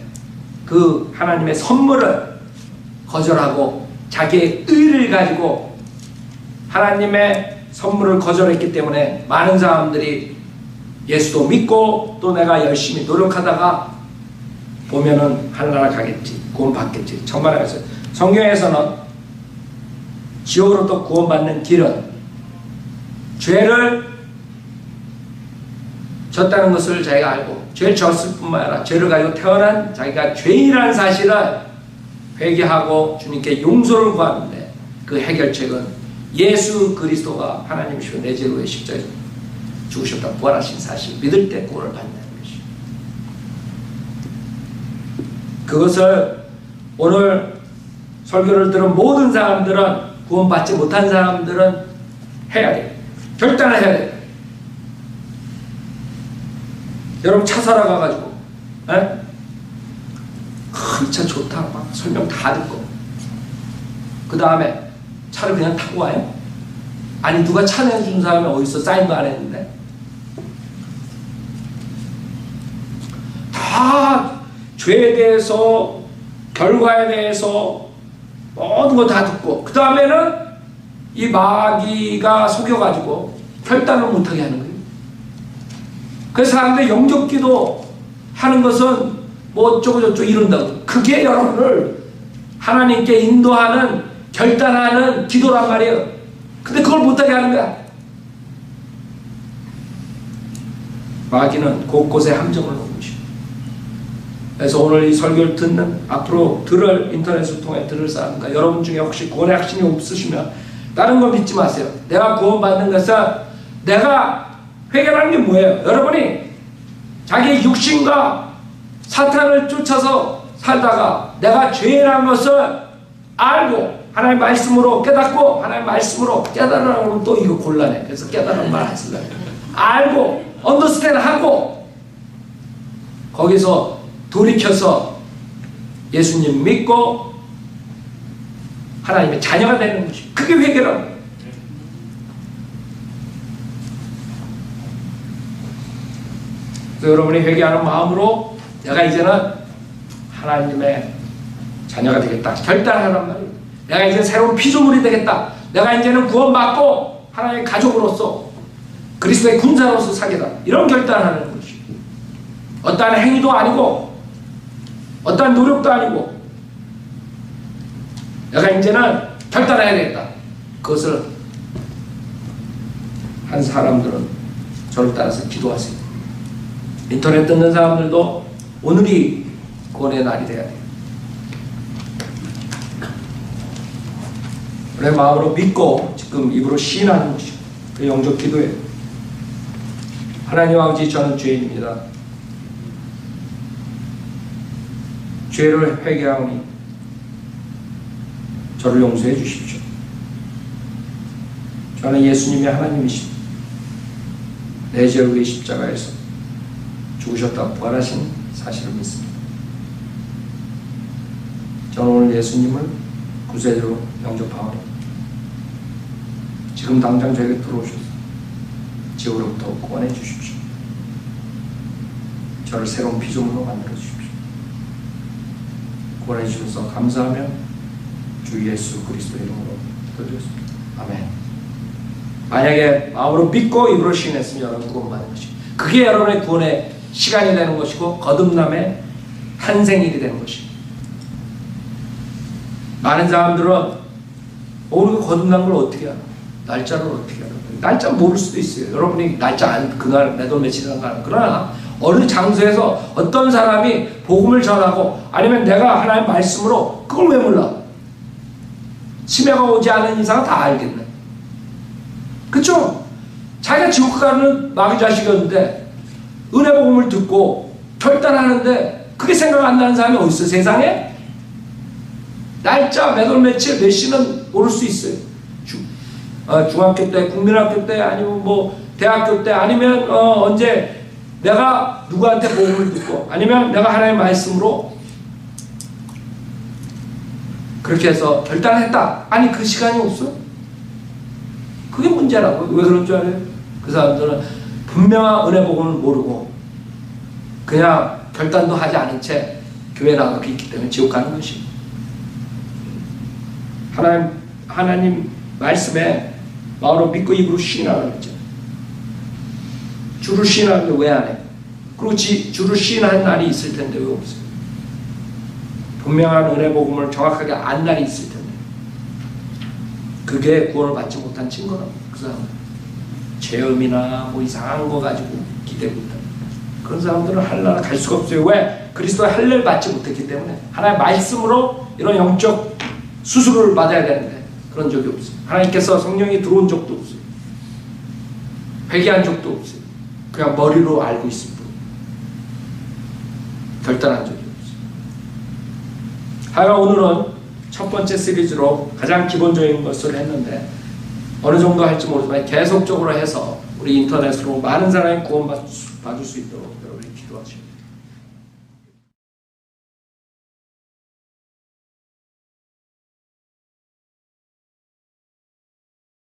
그 하나님의 선물을 거절하고 자기의 의를 가지고 하나님의 선물을 거절했기 때문에 많은 사람들이 예수도 믿고 또 내가 열심히 노력하다가 보면은 하늘나라 가겠지, 구원 받겠지. 정말 알았어요. 성경에서는 지옥으로부터 구원받는 길은 죄를 졌다는 것을 자기가 알고, 죄를 졌을 뿐만 아니라 죄를 가지고 태어난 자기가 죄인이라는 사실을 회개하고 주님께 용서를 구하는데, 그 해결책은 예수 그리스도가 하나님이시고 내 죄로 십자가에 죽으셨다 부활하신 사실 믿을 때 구원을 받는 것이죠. 그것을 오늘 설교를 들은 모든 사람들은, 구원받지 못한 사람들은 해야 돼요. 결단을 해야 돼요. 여러분 차 사러 가가지고 이 차 좋다 막 설명 다 듣고 그 다음에 차를 그냥 타고 와요? 아니 누가 차 내준 사람이 어디서 사인도 안 했는데 다 죄에 대해서 결과에 대해서 모든 거 다 듣고 그 다음에는 이 마귀가 속여가지고 결단을 못하게 하는 거예요. 그래서 사람들이 영접기도 하는 것은 뭐 어쩌고 저쩌고 이런다고. 그게 여러분을 하나님께 인도하는 결단하는 기도란 말이에요. 근데 그걸 못하게 하는 거야. 마귀는 곳곳에 함정을 놓은 것이고. 그래서 오늘 이 설교를 듣는, 앞으로 들을, 인터넷을 통해 들을 사람과 여러분 중에 혹시 구원의 확신이 없으시면 다른 거 믿지 마세요. 내가 구원받는 것은 내가 회개라는 게 뭐예요? 여러분이 자기 육신과 사탄을 쫓아서 살다가 내가 죄라는 것을 알고 하나님의 말씀으로 깨닫고 하나님의 말씀으로 깨달으라고 또 이거 곤란해. 그래서 깨달은 말 안 쓰려고 알고 언더스탠드 하고 거기서 돌이켜서 예수님 믿고 하나님의 자녀가 되는 것이 그게 회개라는 거예요. 그래서 여러분이 회개하는 마음으로 내가 이제는 하나님의 자녀가 되겠다 결단하란 말이에요. 내가 이제 새로운 피조물이 되겠다. 내가 이제는 구원받고 하나님의 가족으로서 그리스도의 군사로서 사겠다. 이런 결단하는 것이 어떠한 행위도 아니고 어떠한 노력도 아니고 내가 이제는 결단해야 되겠다. 그것을 한 사람들은 저를 따라서 기도하세요. 인터넷 듣는 사람들도 오늘이 구원의 날이 돼야 돼요. 내 마음으로 믿고 지금 입으로 시인하는 것이고 그 영적 기도예요. 하나님 아버지, 저는 죄인입니다. 죄를 회개하오니 저를 용서해 주십시오. 저는 예수님이 하나님이십니다. 내 죄를 위해 십자가에서 죽으셨다고 부활하신 사실을 믿습니다. 저는 오늘 예수님을 구세주로 영접하오니 지금 당장 저에게 들어오셔서 지옥으로부터 구원해 주십시오. 저를 새로운 피조물로 만들어 주십시오. 구원해 주셔서 감사하며 주 예수 그리스도의 이름으로 기도드렸습니다. 아멘. 만약에 마음으로 믿고 입으로 시인했으면 여러분 구원받는 것입니다. 그게 여러분의 구원의 시간이 되는 것이고 거듭남의 탄생일이 되는 것입니다. 많은 사람들은 우리가 거듭난 걸 어떻게 알아? 날짜를 어떻게 알아? 날짜 모를 수도 있어요. 여러분이 날짜 그날 몇 월 며칠이라는 거 알아. 그러나 어느 장소에서 어떤 사람이 복음을 전하고 아니면 내가 하나님의 말씀으로 그걸 왜 몰라? 치매가 오지 않은 이상은 다 알겠네. 그쵸? 자기가 지옥 가는 마귀 자식이었는데 은혜 복음을 듣고 결단하는데 그게 생각 안 나는 사람이 어디 있어 세상에? 날짜 몇 월 며칠 몇 시는 모를 수 있어요. 중학교 때, 국민학교 때, 아니면 뭐 대학교 때, 아니면 언제 내가 누구한테 복음을 듣고, 아니면 내가 하나님의 말씀으로 그렇게 해서 결단했다. 아니 그 시간이 없어? 그게 문제라고. 왜 그런 줄 알아요? 그 사람들은 분명한 은혜 복음을 모르고 그냥 결단도 하지 않은 채 교회 나가고 있기 때문에 지옥 가는 것이. 하나님 말씀에 마음으로 믿고 입으로 시인하라고 했죠. 주를 시인하는데 왜 안 해? 그리고 주를 시인하는 날이 있을 텐데 왜 없어요? 분명한 은혜 복음을 정확하게 안 날이 있을 텐데 그게 구원을 받지 못한 증거라고. 그 사람은 체험이나 뭐 이상한 거 가지고 기대고 있다. 그런 사람들은 하늘나라 갈 수가 없어요. 왜? 그리스도의 할례를 받지 못했기 때문에. 하나님의 말씀으로 이런 영적 수술을 받아야 되는데 그런 적이 없어요. 하나님께서 성령이 들어온 적도 없어요. 회개한 적도 없어요. 그냥 머리로 알고 있을 뿐. 결단한 적이 없어요. 하여간 오늘은 첫 번째 시리즈로 가장 기본적인 것을 했는데 어느 정도 할지 모르지만 계속적으로 해서 우리 인터넷으로 많은 사람이 구원받을 수 있도록 여러분이 기도하십니다.